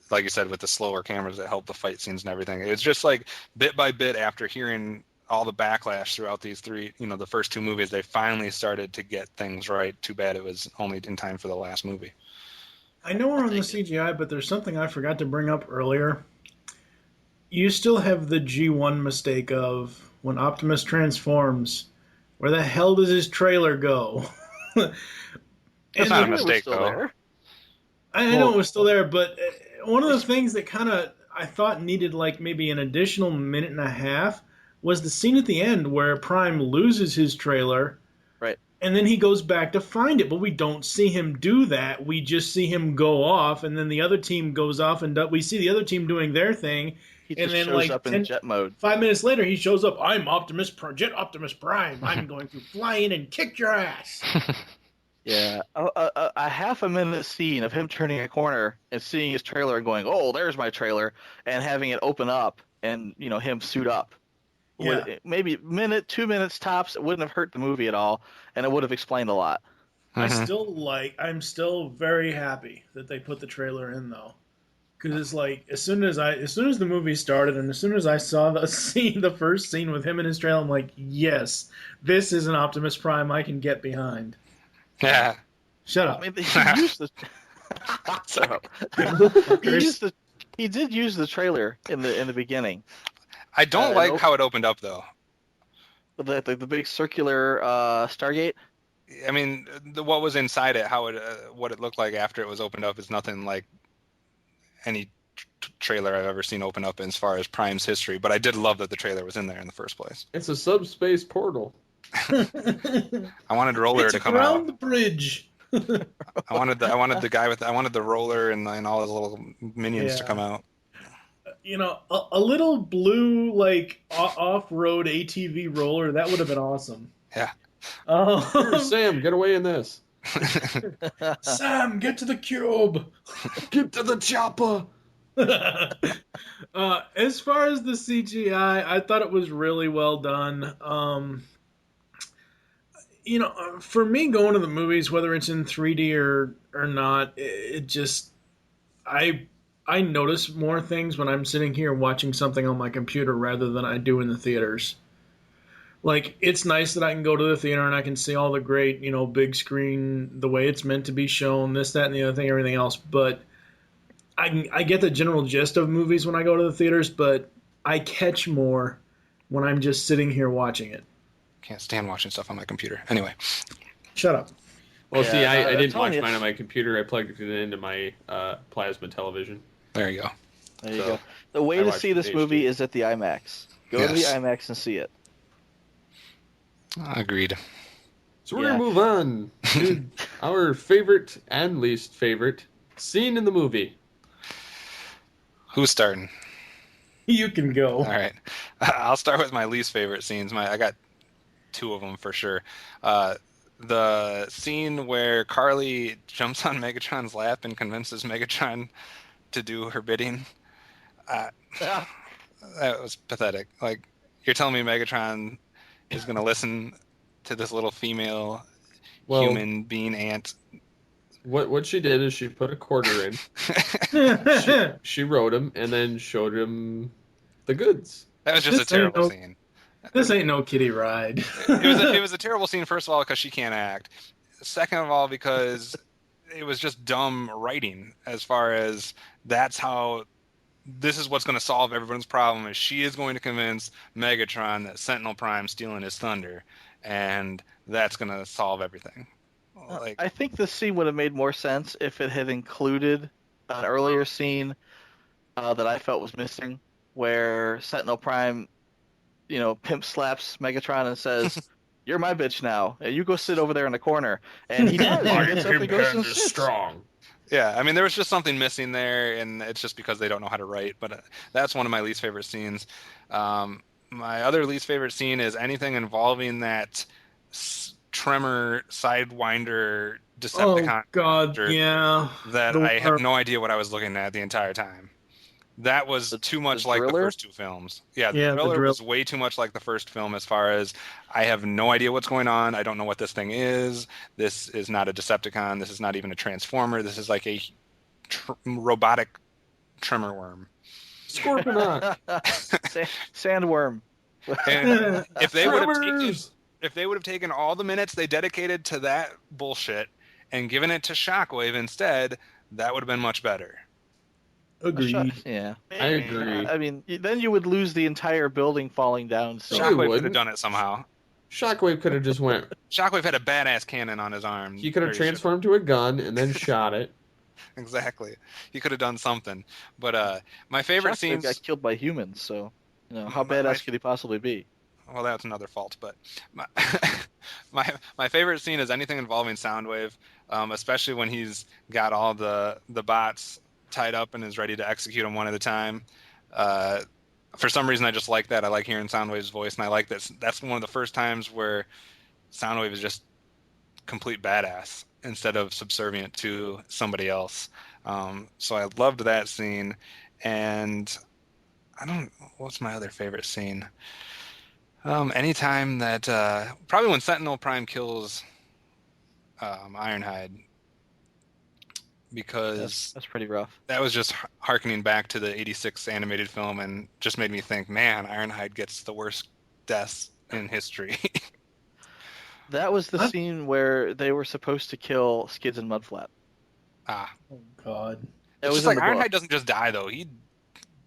like you said, with the slower cameras that helped the fight scenes and everything. It's just like bit by bit, after hearing all the backlash throughout these three, the first two movies, they finally started to get things right. Too bad it was only in time for the last movie. I know we're on the CGI, but there's something I forgot to bring up earlier. You still have the G1 mistake of when Optimus transforms, where the hell does his trailer go? That's not a mistake, though. I know it was still there, but one of the things that kind of I thought needed like maybe an additional minute and a half was the scene at the end where Prime loses his trailer. Right. And then he goes back to find it, but we don't see him do that. We just see him go off, and then the other team goes off, and we see the other team doing their thing. He And just then, shows like, up in jet mode. 5 minutes later, he shows up. I'm Jet Optimus Prime. I'm going to fly in and kick your ass. Yeah, a half a minute scene of him turning a corner and seeing his trailer and going, "Oh, there's my trailer," and having it open up and him suit up. Yeah. Maybe minute, 2 minutes tops. It wouldn't have hurt the movie at all, and it would have explained a lot. I'm still very happy that they put the trailer in though, because it's like as soon as the movie started and as soon as I saw the first scene with him in his trailer, I'm like, yes, this is an Optimus Prime I can get behind. Yeah. Shut up. I mean, he used the. He did use the trailer in the beginning. I don't like how it opened up, though. The big circular Stargate. I mean, what was inside it, what it looked like after it was opened up, is nothing like any trailer I've ever seen open up as far as Prime's history. But I did love that the trailer was in there in the first place. It's a subspace portal. I wanted Roller to come around out. the bridge. I wanted the guy with I wanted the roller and all his little minions to Yeah. come out. A little blue like off-road ATV roller, that would have been awesome. Yeah. Here, Sam, get away in this. Sam, get to the cube. Get to the chopper. As far as the CGI, I thought it was really well done. For me, going to the movies, whether it's in 3D or not, it just I notice more things when I'm sitting here watching something on my computer rather than I do in the theaters. Like, it's nice that I can go to the theater and I can see all the great, big screen, the way it's meant to be shown, this, that, and the other thing, everything else. But I get the general gist of movies when I go to the theaters, but I catch more when I'm just sitting here watching it. Can't stand watching stuff on my computer. Anyway. Shut up. Well, Yeah, see, I didn't telling watch you, mine on my computer. I plugged it into my plasma television. There you go. There you So, go. The way I to watched see this HD. movie is at the IMAX. Go to the Yes. IMAX and see it. Agreed. So we're Yeah. going to move on to our favorite and least favorite scene in the movie. Who's starting? You can go. All right. I'll start with my least favorite scenes. I got two of them for sure. The scene where Carly jumps on Megatron's lap and convinces Megatron to do her bidding. That was pathetic. Like, you're telling me Megatron is going to listen to this little female human being ant? What she did is she put a quarter in. She wrote him and then showed him the goods. That was just a This ain't terrible no- scene. This ain't no kiddie ride. It was a terrible scene, first of all, because she can't act. Second of all, because it was just dumb writing as far as that's how this is what's going to solve everyone's problem is she is going to convince Megatron that Sentinel Prime's stealing his thunder, and that's going to solve everything. Like, I think this scene would have made more sense if it had included an earlier scene that I felt was missing, where Sentinel Prime, pimp slaps Megatron and says, "You're my bitch now. You go sit over there in the corner." And he does. He gets up and goes and sits. strong. yeah, I mean, there was just something missing there, and it's just because they don't know how to write. But that's one of my least favorite scenes. My other least favorite scene is anything involving that Tremor Sidewinder Decepticon. Oh God, character yeah. That I have no idea what I was looking at the entire time. That was too much the like the Driller? first two films. Yeah, Yeah, the the Driller Drill- was way too much like the first film as far as I have no idea what's going on. I don't know what this thing is. This is not a Decepticon. This is not even a Transformer. This is like a robotic Tremor worm. Scorponaut. Sandworm. And if they would have taken, Tremors! if they would have taken all the minutes they dedicated to that bullshit and given it to Shockwave instead, that would have been much better. Agreed. Yeah. I agree. I mean, then you would lose the entire building falling down. So. Sure. Shockwave could have wouldn't. done it somehow. Shockwave could have just went. Shockwave had a badass cannon on his arm. He could have Pretty sure. transformed to a gun and then shot it. Exactly. He could have done something. But my favorite Shockwave scenes. got killed by humans, so how badass could he possibly be? Well, that's another fault. But my favorite scene is anything involving Soundwave, especially when he's got all the bots tied up and is ready to execute them one at a time. For some reason, I just like that. I like hearing Soundwave's voice, and I like that. That's one of the first times where Soundwave is just complete badass instead of subservient to somebody else. So I loved that scene, and what's my other favorite scene? Anytime that probably when Sentinel Prime kills Ironhide, because That's pretty rough. that was just harkening back to the '86 animated film, and just made me think, man, Ironhide gets the worst deaths in history. That was the scene where they were supposed to kill Skids and Mudflap. Ah, Oh God. It it's was just like in the book. Ironhide doesn't just die though;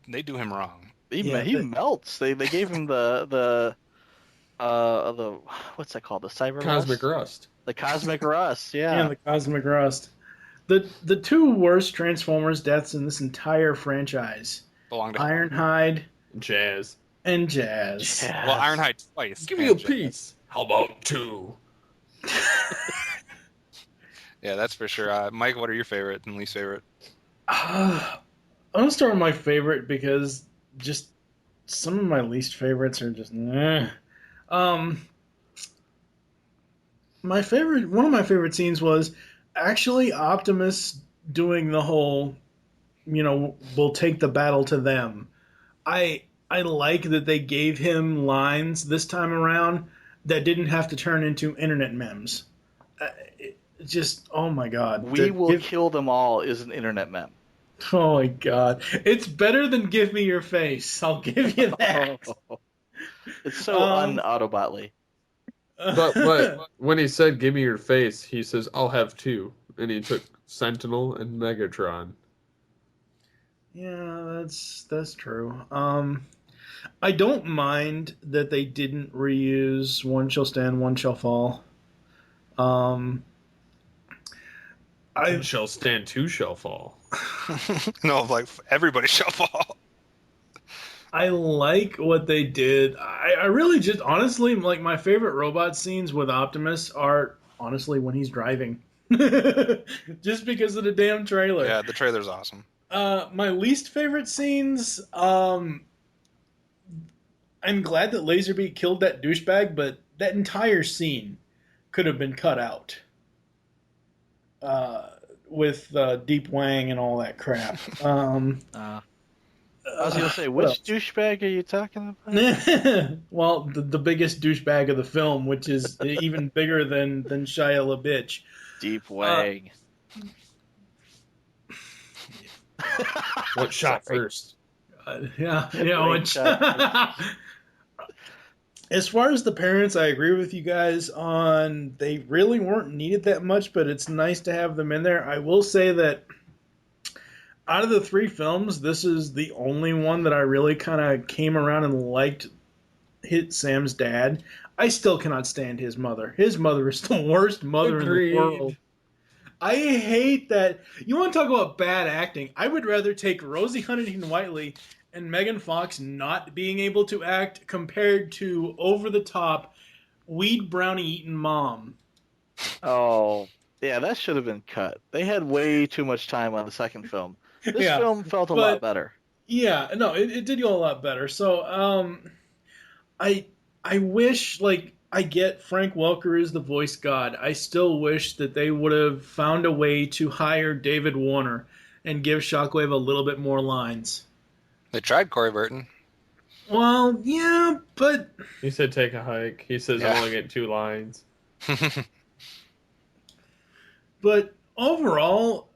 they do him wrong. He Yeah, melts. They gave him the what's that called? The cyber Cosmic rust? Rust. The cosmic rust. Yeah, Yeah. the Cosmic Rust. The two worst Transformers deaths in this entire franchise: Belong to Ironhide Jazz. and Jazz. Yeah. well, Ironhide twice. Give me a and Jazz. piece. How about two? Yeah, that's for sure. Mike, what are your favorite and least favorite? I'm gonna start with my favorite because just some of my least favorites are just. Um, one of my favorite scenes was actually Optimus doing the whole, we'll take the battle to them. I like that they gave him lines this time around that didn't have to turn into internet memes. Just oh my god, We will kill them all is an internet meme. oh my god, it's better than give me your face. I'll give you that. It's so un-Autobotly. But when he said "Give me your face," he says, "I'll have two," and he took Sentinel and Megatron. Yeah, that's true. I don't mind that they didn't reuse "One Shall Stand, One Shall Fall." One shall stand, two shall fall. No, like everybody shall fall. I like what they did. I really just honestly like my favorite robot scenes with Optimus are honestly when he's driving. Just because of the damn trailer. Yeah, the trailer's awesome. My least favorite scenes, I'm glad that Laserbeak killed that douchebag, but that entire scene could have been cut out. With Deep Wang and all that crap. I was going to say, which douchebag are you talking about? Well, the biggest douchebag of the film, which is even bigger than Shia LaBeouf. Deep Wang. What shot first? As far as the parents, I agree with you guys on they really weren't needed that much, but it's nice to have them in there. I will say that out of the three films, this is the only one that I really kind of came around and liked. Hit Sam's dad. I still cannot stand his mother. His mother is the worst mother Agreed. in the world. I hate that. You want to talk about bad acting? I would rather take Rosie Huntington-Whiteley and Megan Fox not being able to act compared to over-the-top weed brownie-eating mom. Oh, yeah, that should have been cut. They had way too much time on the second film. This film felt a lot better. Yeah, no, it did go a lot better. So, I wish, like, I get Frank Welker is the voice god. I still wish that they would have found a way to hire David Warner and give Shockwave a little bit more lines. They tried Corey Burton. Well, yeah, but... He said take a hike. He says I only get 2 lines. But overall,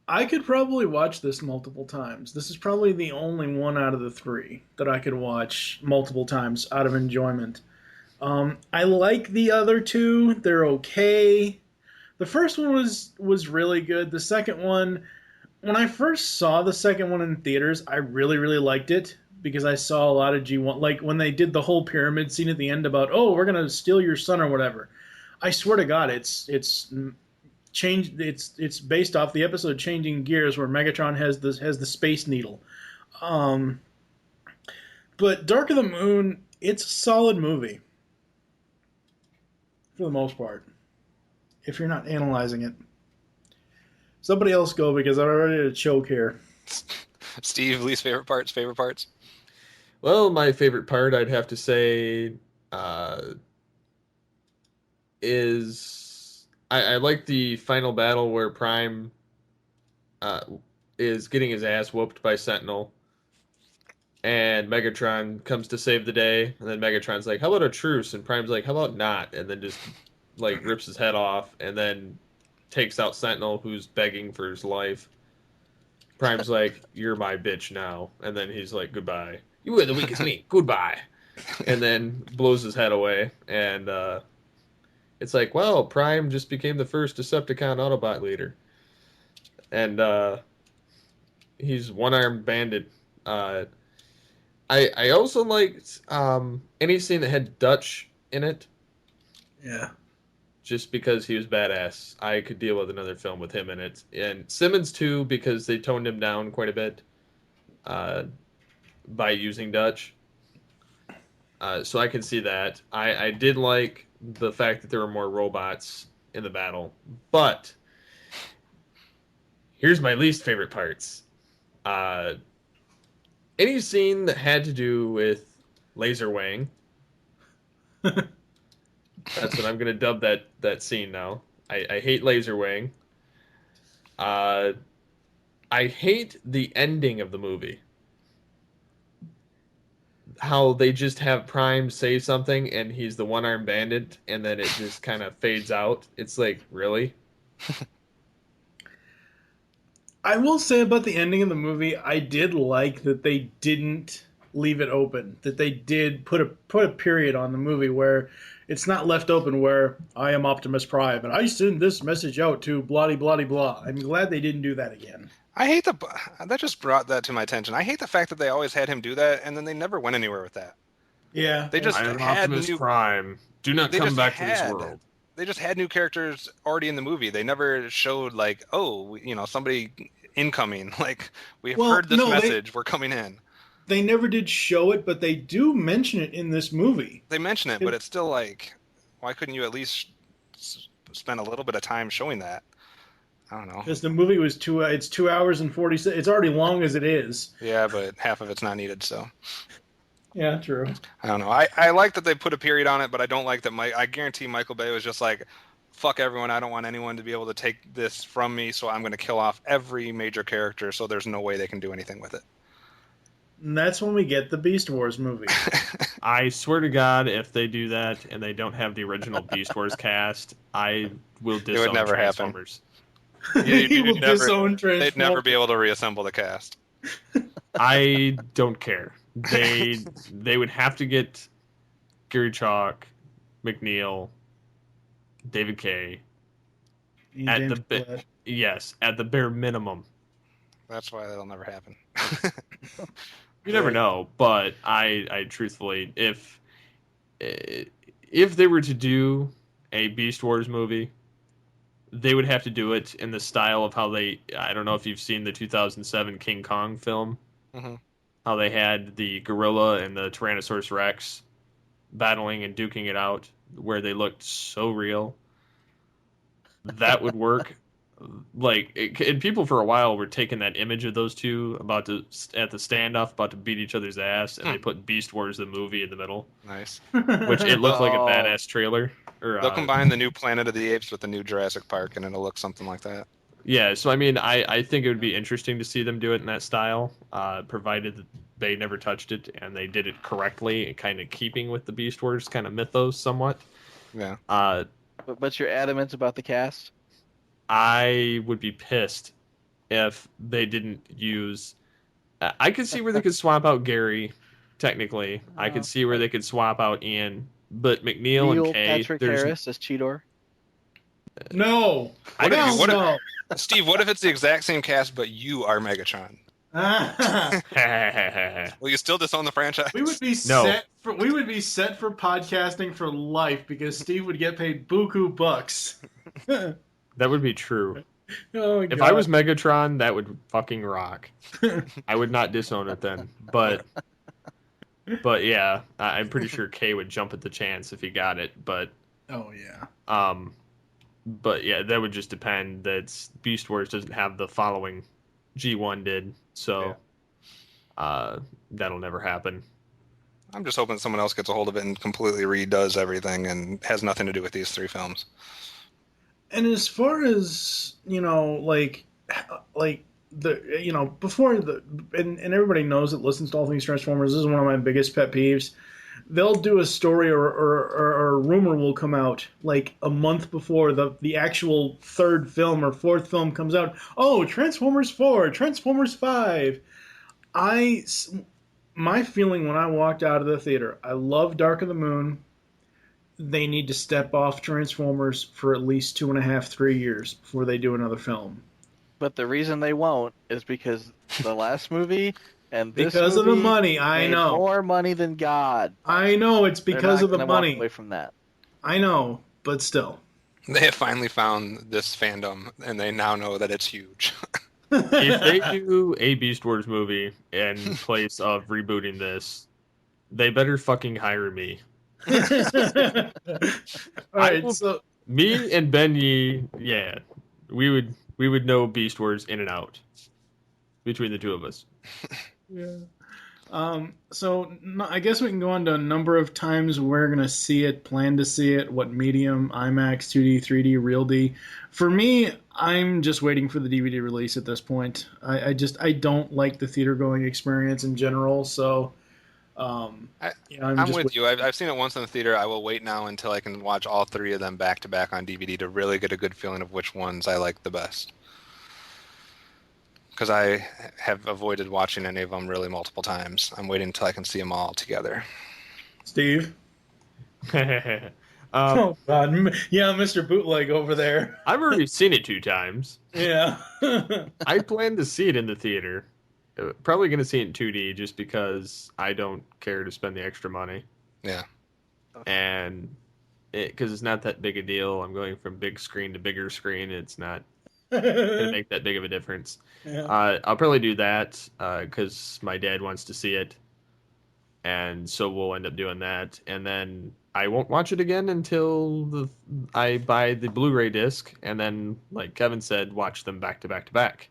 I could probably watch this multiple times. This is probably the only one out of the 3 that I could watch multiple times out of enjoyment. I like the other 2. They're okay. The first one was really good. The second one, when I first saw the second one in theaters, I really, really liked it because I saw a lot of G1. Like when they did the whole pyramid scene at the end about, oh, we're going to steal your son or whatever. I swear to God, it's changed. It's based off the episode Changing Gears where Megatron has the Space Needle. But Dark of the Moon, it's a solid movie. For the most part. If you're not analyzing it. Somebody else go because I'm ready to choke here. Steve, least favorite parts? Well, my favorite part, I'd have to say, is I like the final battle where Prime is getting his ass whooped by Sentinel. And Megatron comes to save the day, and then Megatron's like, how about a truce? And Prime's like, how about not? And then just, like, rips his head off, and then takes out Sentinel, who's begging for his life. Prime's like, you're my bitch now. And then he's like, goodbye. You were the weakest link. Goodbye. And then blows his head away. And it's like, well, Prime just became the first Decepticon Autobot leader. And he's one-armed bandit. I also liked any scene that had Dutch in it. Yeah. Just because he was badass. I could deal with another film with him in it. And Simmons, too, because they toned him down quite a bit by using Dutch. So I can see that. I did like the fact that there were more robots in the battle. But Here's my least favorite parts. Any scene that had to do with laser weighing. That's what I'm going to dub that scene now. I hate laser weighing. I hate the ending of the movie. How they just have Prime say something and he's the one-armed bandit and then it just kind of fades out. It's like, really? I will say about the ending of the movie, I did like that they didn't leave it open. That they did put a period on the movie where it's not left open where I am Optimus Prime and I send this message out to blah blah blah. I'm glad they didn't do that again. I hate that just brought that to my attention. I hate the fact that they always had him do that, and then they never went anywhere with that. Yeah, they just I am had Optimus Prime. Do not come back to this world. They just had new characters already in the movie. They never showed like, oh, somebody incoming. Like we've heard this message. We're coming in. They never did show it, but they do mention it in this movie. They mention it, but it's still like, why couldn't you at least spend a little bit of time showing that? I don't know. Because the movie was 2 hours and 46. It's already long as it is. Yeah, but half of it's not needed, so. Yeah, true. I don't know. I like that they put a period on it, but I don't like that I guarantee Michael Bay was just like, fuck everyone. I don't want anyone to be able to take this from me, so I'm going to kill off every major character so there's no way they can do anything with it. And that's when we get the Beast Wars movie. I swear to God, if they do that and they don't have the original Beast Wars cast, I will disown It would never Transformers. happen. They'd never be able to reassemble the cast. I don't care. They would have to get Gary Chalk, McNeil, David Kay at the bare minimum. That's why that'll never happen. You never know, but I truthfully, if they were to do a Beast Wars movie, they would have to do it in the style of how I don't know if you've seen the 2007 King Kong film, how they had the gorilla and the Tyrannosaurus Rex battling and duking it out, where they looked so real. That would work. And people for a while were taking that image of those two at the standoff, about to beat each other's ass, and they put Beast Wars the movie in the middle. Nice. Which it looked like a badass trailer. They'll combine the new Planet of the Apes with the new Jurassic Park, and it'll look something like that. Yeah, so I mean, I think it would be interesting to see them do it in that style, provided that they never touched it and they did it correctly, and kind of keeping with the Beast Wars kind of mythos somewhat. Yeah. But you're adamant about the cast? I would be pissed if they didn't use... I could see where they could swap out Gary, technically. I could see where they could swap out Ian, but McNeil and Kay... Patrick Harris as Cheetor? No! Steve, what if it's the exact same cast, but you are Megatron? Will you still disown the franchise? We would be set for podcasting for life because Steve would get paid buku bucks. That would be true. Oh, if I was Megatron, that would fucking rock. I would not disown it then. But yeah, I'm pretty sure Kay would jump at the chance if he got it. But but yeah, that would just depend. That Beast Wars doesn't have the following G1 did, so that'll never happen. I'm just hoping someone else gets a hold of it and completely redoes everything and has nothing to do with these three films. And as far as, before and everybody knows that listens to all things Transformers, this is one of my biggest pet peeves. They'll do a story or a rumor will come out like a month before the actual third film or fourth film comes out. Oh, Transformers 4, Transformers 5. My feeling when I walked out of the theater, I love Dark of the Moon. They need to step off Transformers for at least 2.5, 3 years before they do another film. But the reason they won't is because the last movie and this because movie of the money. I made know more money than God. I know it's because of the money. Walk away from that. I know, but still, they have finally found this fandom, and they now know that it's huge. If they do a Beast Wars movie in place of rebooting this, they better fucking hire me. All right, so me and Ben Yee, we would We would know Beast Wars in and out between the two of us. Yeah. I guess we can go on to a number of times we're going to see it, plan to see it, what medium, IMAX, 2D, 3D, Real D. For me, I'm just waiting for the DVD release at this point. I don't like the theater going experience in general, so I'm with you. I've seen it once in the theater. I will wait now until I can watch all three of them back to back on DVD to really get a good feeling of which ones I like the best. Because I have avoided watching any of them really multiple times. I'm waiting until I can see them all together. Steve? Oh, God. Yeah, Mr. Bootleg over there. I've already seen it 2 times. Yeah. I plan to see it in the theater. Probably going to see it in 2D just because I don't care to spend the extra money. Yeah. And because it's not that big a deal. I'm going from big screen to bigger screen. It's not going to make that big of a difference. Yeah. I'll probably do that because my dad wants to see it. And so we'll end up doing that. And then I won't watch it again until I buy the Blu-ray disc. And then, like Kevin said, watch them back to back to back.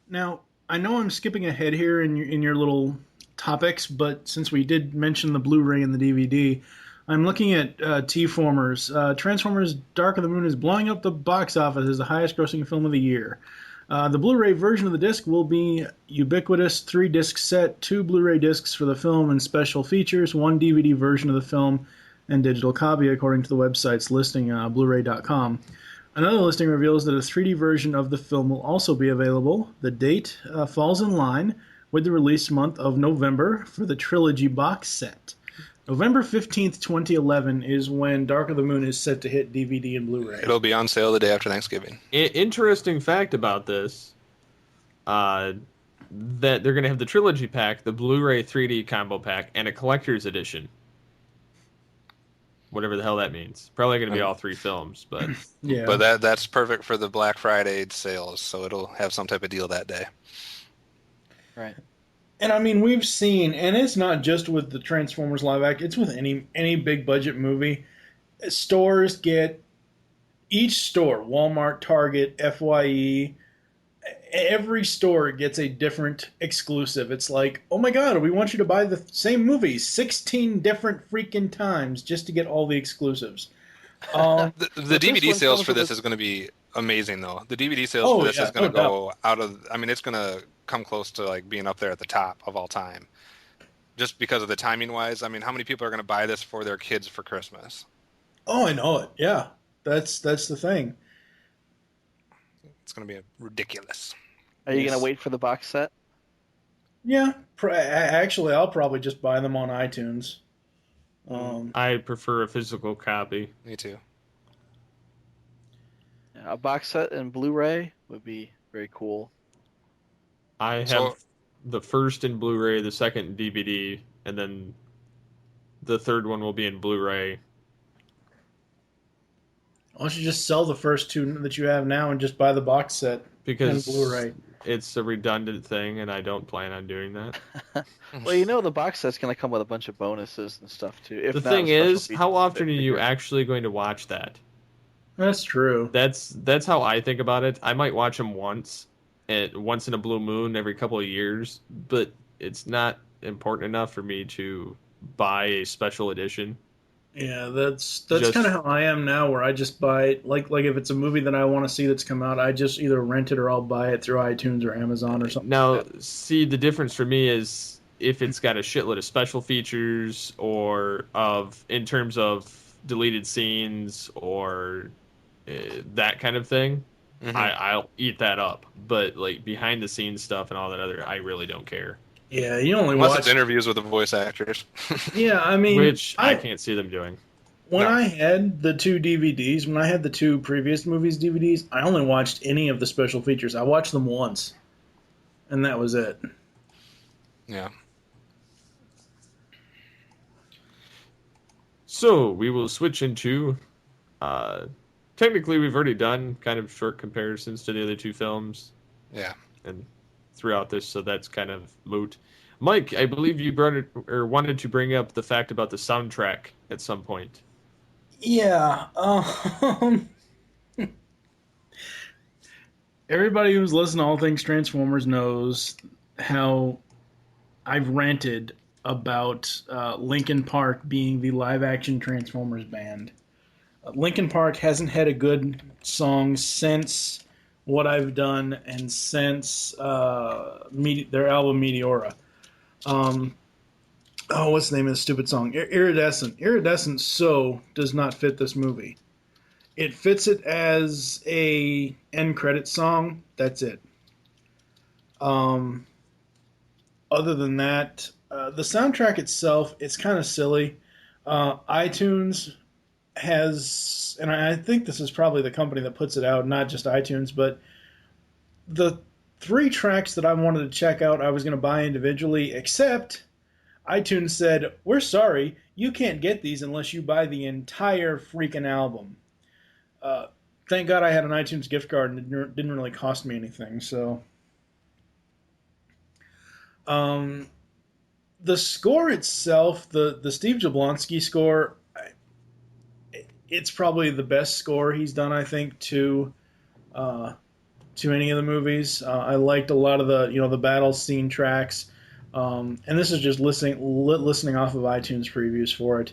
Now, I know I'm skipping ahead here in your little topics, but since we did mention the Blu-ray and the DVD, I'm looking at T-Formers. Transformers Dark of the Moon is blowing up the box office as the highest-grossing film of the year. The Blu-ray version of the disc will be ubiquitous 3-disc set, 2 Blu-ray discs for the film and special features, 1 DVD version of the film, and digital copy, according to the website's listing, Blu-ray.com. Another listing reveals that a 3D version of the film will also be available. The date falls in line with the release month of November for the trilogy box set. November 15th, 2011 is when Dark of the Moon is set to hit DVD and Blu-ray. It'll be on sale the day after Thanksgiving. Interesting fact about this, that they're going to have the trilogy pack, the Blu-ray 3D combo pack, and a collector's edition. Whatever the hell that means. Probably going to be all 3 films, but Yeah. But that's perfect for the Black Friday sales, so it'll have some type of deal that day. Right. And I mean, we've seen, and it's not just with the Transformers live act, it's with any big budget movie. Stores get, each store, Walmart, Target, FYE, every store gets a different exclusive. It's like, oh my God, we want you to buy the same movie 16 different freaking times just to get all the exclusives. The DVD sales for this is going to be amazing, though. The DVD sales for this is going to go out of, I mean, it's going to come close to like being up there at the top of all time. Just because of the timing wise. I mean, how many people are going to buy this for their kids for Christmas? Oh, I know it. Yeah. That's the thing. It's going to be ridiculous. Are you going to wait for the box set? Yeah. Actually, I'll probably just buy them on iTunes. I prefer a physical copy. Me too. A box set and Blu-ray would be very cool. I have the first in Blu-ray, the second in DVD, and then the third one will be in Blu-ray. Why don't you just sell the first 2 that you have now and just buy the box set because and Blu-ray? It's a redundant thing, and I don't plan on doing that. Well, you know the box set's going to come with a bunch of bonuses and stuff, too. The thing is, how often are you actually going to watch that? That's true. That's how I think about it. I might watch them once in a blue moon every couple of years, but it's not important enough for me to buy a special edition. Yeah, that's kind of how I am now, where I just buy, like if it's a movie that I want to see that's come out, I just either rent it or I'll buy it through iTunes or Amazon or something. Now, like that. see, the difference for me is if it's got a shitload of special features or in terms of deleted scenes or that kind of thing, Mm-hmm. I'll eat that up. But like behind the scenes stuff and all that other, I really don't care. Yeah, you only Unless watch it's interviews with the voice actors. Yeah, I mean, Which I can't see them doing. When I had the 2 DVDs, when I had the 2 previous movies DVDs, I only watched any of the special features. I watched them once, and that was it. Yeah. So we will switch into. Technically, we've already done kind of short comparisons to the other 2 films. Yeah. And throughout this, so that's kind of moot. Mike, I believe you wanted to bring up the fact about the soundtrack at some point. Yeah. Everybody who's listened to All Things Transformers knows how I've ranted about Linkin Park being the live-action Transformers band. Linkin Park hasn't had a good song since What I've Done and since their album Meteora. What's the name of the stupid song? Iridescent. Iridescent does not fit this movie. It fits it as a end credit song. That's it. Other than that, the soundtrack itself, it's kind of silly. iTunes has, and I think this is probably the company that puts it out, not just iTunes, but the 3 tracks that I wanted to check out, I was going to buy individually, except iTunes said, we're sorry, you can't get these unless you buy the entire freaking album. Thank God I had an iTunes gift card and it didn't really cost me anything, so... the score itself, the Steve Jablonsky score, it's probably the best score he's done, I think, to any of the movies. I liked a lot of the battle scene tracks, and this is just listening off of iTunes previews for it.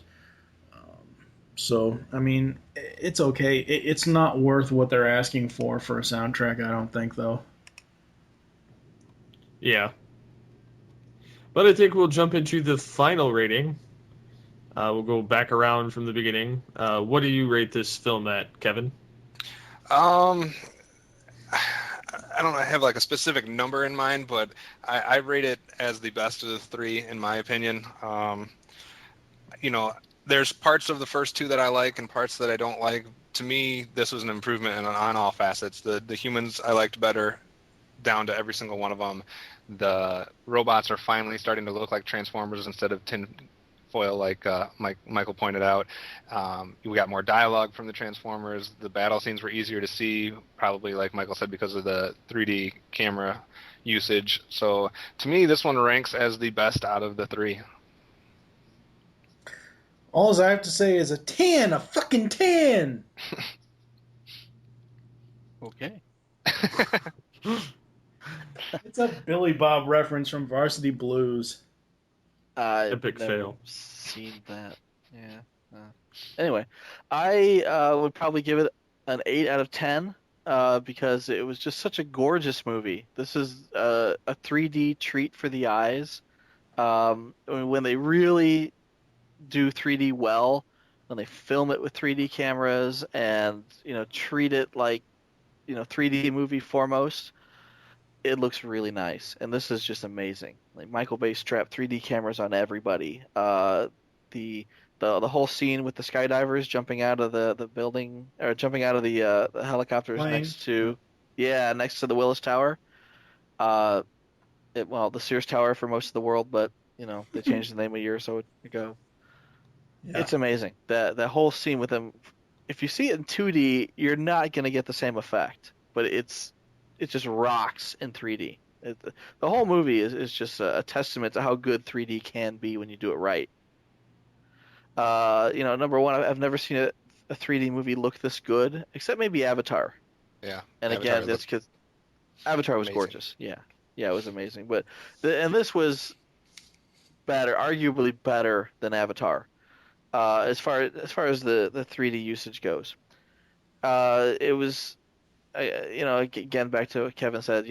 So, I mean, it's okay. It's not worth what they're asking for a soundtrack, I don't think, though. Yeah. But I think we'll jump into the final rating. We'll go back around from the beginning. What do you rate this film at, Kevin? I don't have like a specific number in mind, but I rate it as the best of the 3, in my opinion. There's parts of the first 2 that I like and parts that I don't like. To me, this was an improvement on all facets. The humans I liked better, down to every single one of them. The robots are finally starting to look like Transformers instead of tin foil, like Michael pointed out. We got more dialogue from the Transformers. The battle scenes were easier to see, probably like Michael said, because of the 3D camera usage. So to me, this one ranks as the best out of the 3. All I have to say is a 10, a fucking 10. Okay. It's a Billy Bob reference from Varsity Blues. Epic fail. Seen that? Yeah. Anyway, I would probably give it an 8 out of 10 because it was just such a gorgeous movie. This is a 3D treat for the eyes. When they really do 3D well, when they film it with 3D cameras and treat it like 3D movie foremost, it looks really nice, and this is just amazing. Like Michael Bay strapped 3D cameras on everybody. The whole scene with the skydivers jumping out of the building, or jumping out of the helicopters Plane. next to the Willis Tower. The Sears Tower for most of the world, but they changed the name a year or so ago. Yeah. It's amazing. That whole scene with them. If you see it in 2D, you're not going to get the same effect, but it just rocks in 3D. The whole movie is just a testament to how good 3D can be when you do it right. Number one, I've never seen a 3D movie look this good, except maybe Avatar. Yeah. And again, that's because Avatar was gorgeous. Yeah, it was amazing. But this was better, arguably better than Avatar, as far as the 3D usage goes. It was. Again, back to what Kevin said,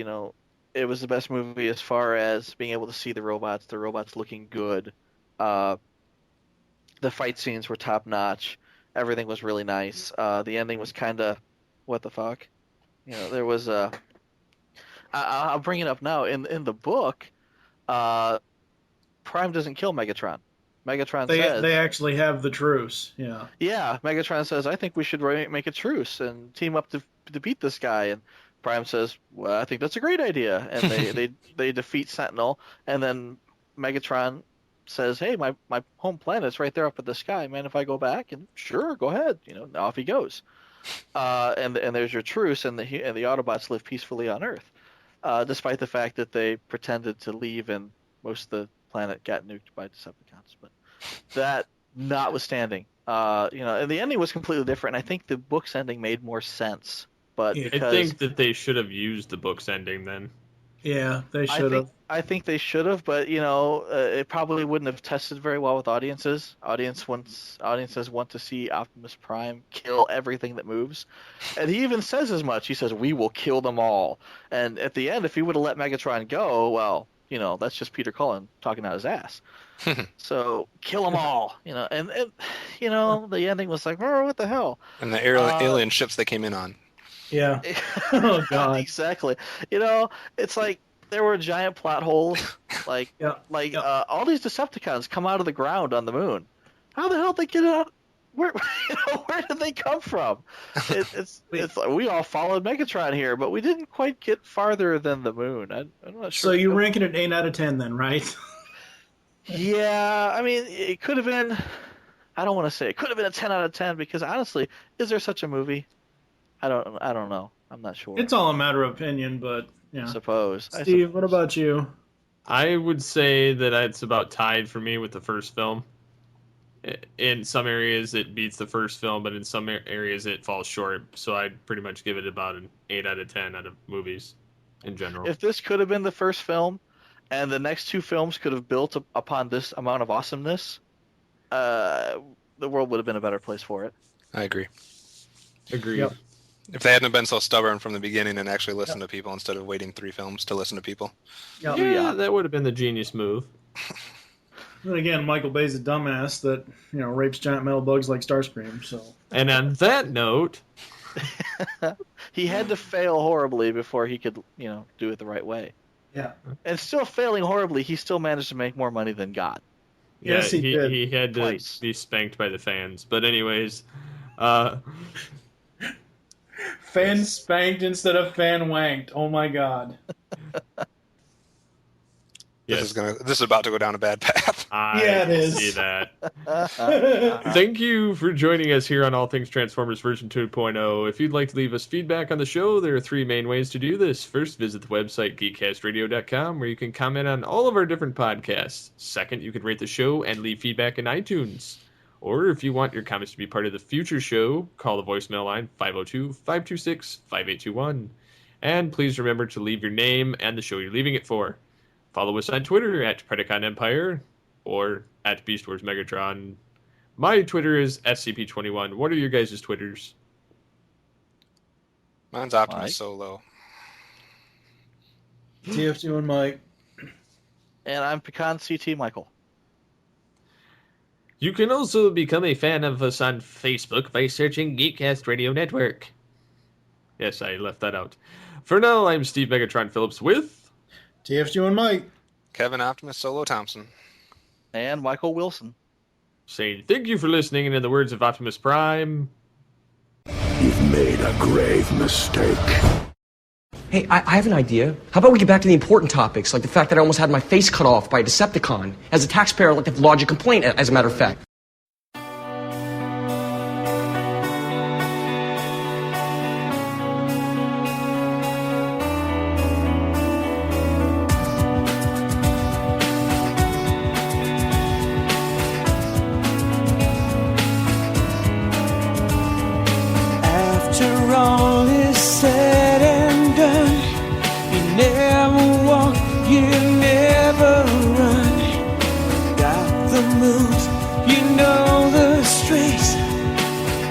it was the best movie as far as being able to see the robots looking good. The fight scenes were top notch. Everything was really nice. The ending was kind of, what the fuck? There was a... I'll bring it up now. In the book, Prime doesn't kill Megatron. Megatron says... They actually have the truce, yeah. Yeah, Megatron says, I think we should make a truce and team up to beat this guy, and Prime says, well, I think that's a great idea, and they defeat Sentinel, and then Megatron says, hey, my home planet's right there up in the sky, man, if I go back? And sure, go ahead, off he goes. And there's your truce, and the Autobots live peacefully on Earth, despite the fact that they pretended to leave and most of the planet got nuked by Decepticons. But that notwithstanding, and the ending was completely different. I think the book's ending made more sense but Yeah. I because think that they should have used the book's ending then. Yeah, they should have. I think they should have, but it probably wouldn't have tested very well with audiences. Audiences want to see Optimus Prime kill everything that moves, and he even says as much. He says, "We will kill them all." And at the end, if he would have let Megatron go, well, that's just Peter Cullen talking out his ass. So kill them all, and the ending was like, oh, what the hell? And the alien ships they came in on. Yeah. Oh God. Exactly. It's like there were giant plot holes. All these Decepticons come out of the ground on the moon. How the hell did they get out? Where did they come from? It's like we all followed Megatron here, but we didn't quite get farther than the moon. I'm not sure. So you rank it at 8 out of 10 then, right? Yeah, I mean, it could have been. I don't want to say it could have been a 10 out of 10 because honestly, is there such a movie? I don't know. I'm not sure. It's all a matter of opinion, but yeah. I suppose. Steve, what about you? I would say that it's about tied for me with the first film. In some areas, it beats the first film, but in some areas, it falls short. So I'd pretty much give it about an 8 out of 10 out of movies in general. If this could have been the first film, and the next two films could have built upon this amount of awesomeness, the world would have been a better place for it. I agree. Agreed. Yep. If they hadn't been so stubborn from the beginning and actually listened to people instead of waiting 3 films to listen to people. Yep. Yeah, that would have been the genius move. And again, Michael Bay's a dumbass that rapes giant metal bugs like Starscream. So. And on that note, he had to fail horribly before he could, do it the right way. Yeah. And still failing horribly, he still managed to make more money than God. Yes, he did. He had to Twice. be spanked by the fans. But anyways, Fan spanked instead of fan wanked. Oh my God. This is about to go down a bad path. It is. See that. Thank you for joining us here on All Things Transformers version 2.0. If you'd like to leave us feedback on the show, there are 3 main ways to do this. First, visit the website geekcastradio.com, where you can comment on all of our different podcasts. Second, you can rate the show and leave feedback in iTunes. Or if you want your comments to be part of the future show, call the voicemail line 502-526-5821. And please remember to leave your name and the show you're leaving it for. Follow us on Twitter at Predacon Empire or at Beast Wars Megatron. My Twitter is SCP21. What are your guys' Twitters? Mine's Optimus Mike? Solo. TF2 and Mike. And I'm Pecan CT Michael. You can also become a fan of us on Facebook by searching Geekcast Radio Network. Yes, I left that out. For now, I'm Steve Megatron Phillips with... TF2 and Mike. Kevin Optimus Solo Thompson. And Michael Wilson. saying thank you for listening, and in the words of Optimus Prime... You've made a grave mistake. Hey, I have an idea. How about we get back to the important topics, like the fact that I almost had my face cut off by a Decepticon? As a taxpayer, I'd like to lodge a complaint, as a matter of fact. After all is said and done, you never walk, you never run. Got the moves, you know the streets.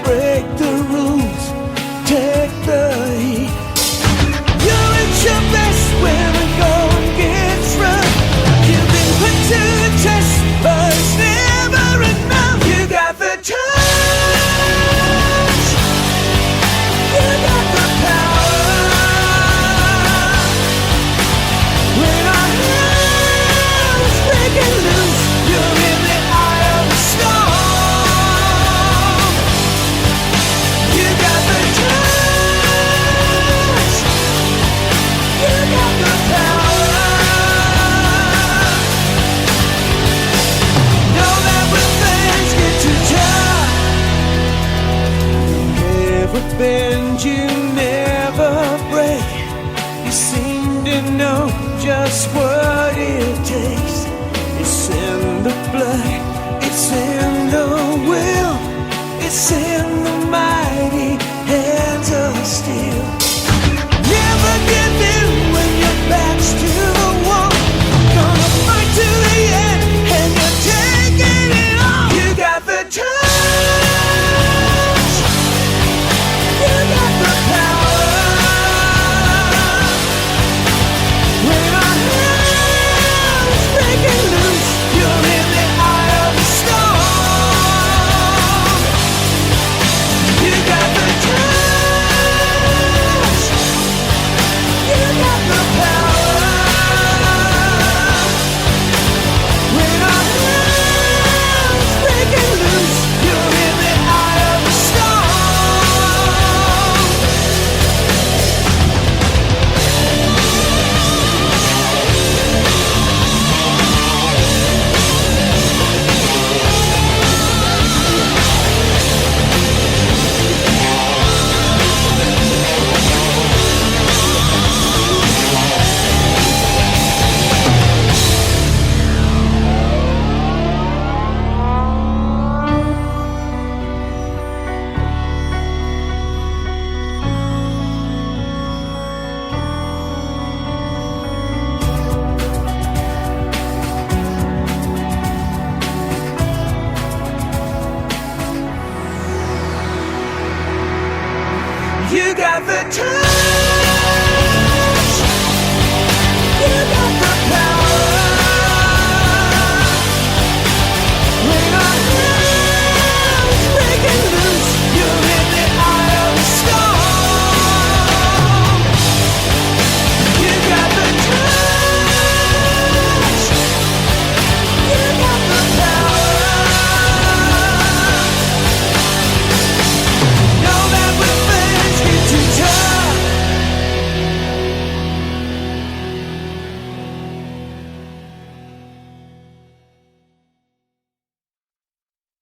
Break the rules, take the heat. You're at your best when the going gets rough. You've been put to the test, but it's never enough. You got the touch, you got the power. When our hands breaking loose, you're in the eye of the storm. turn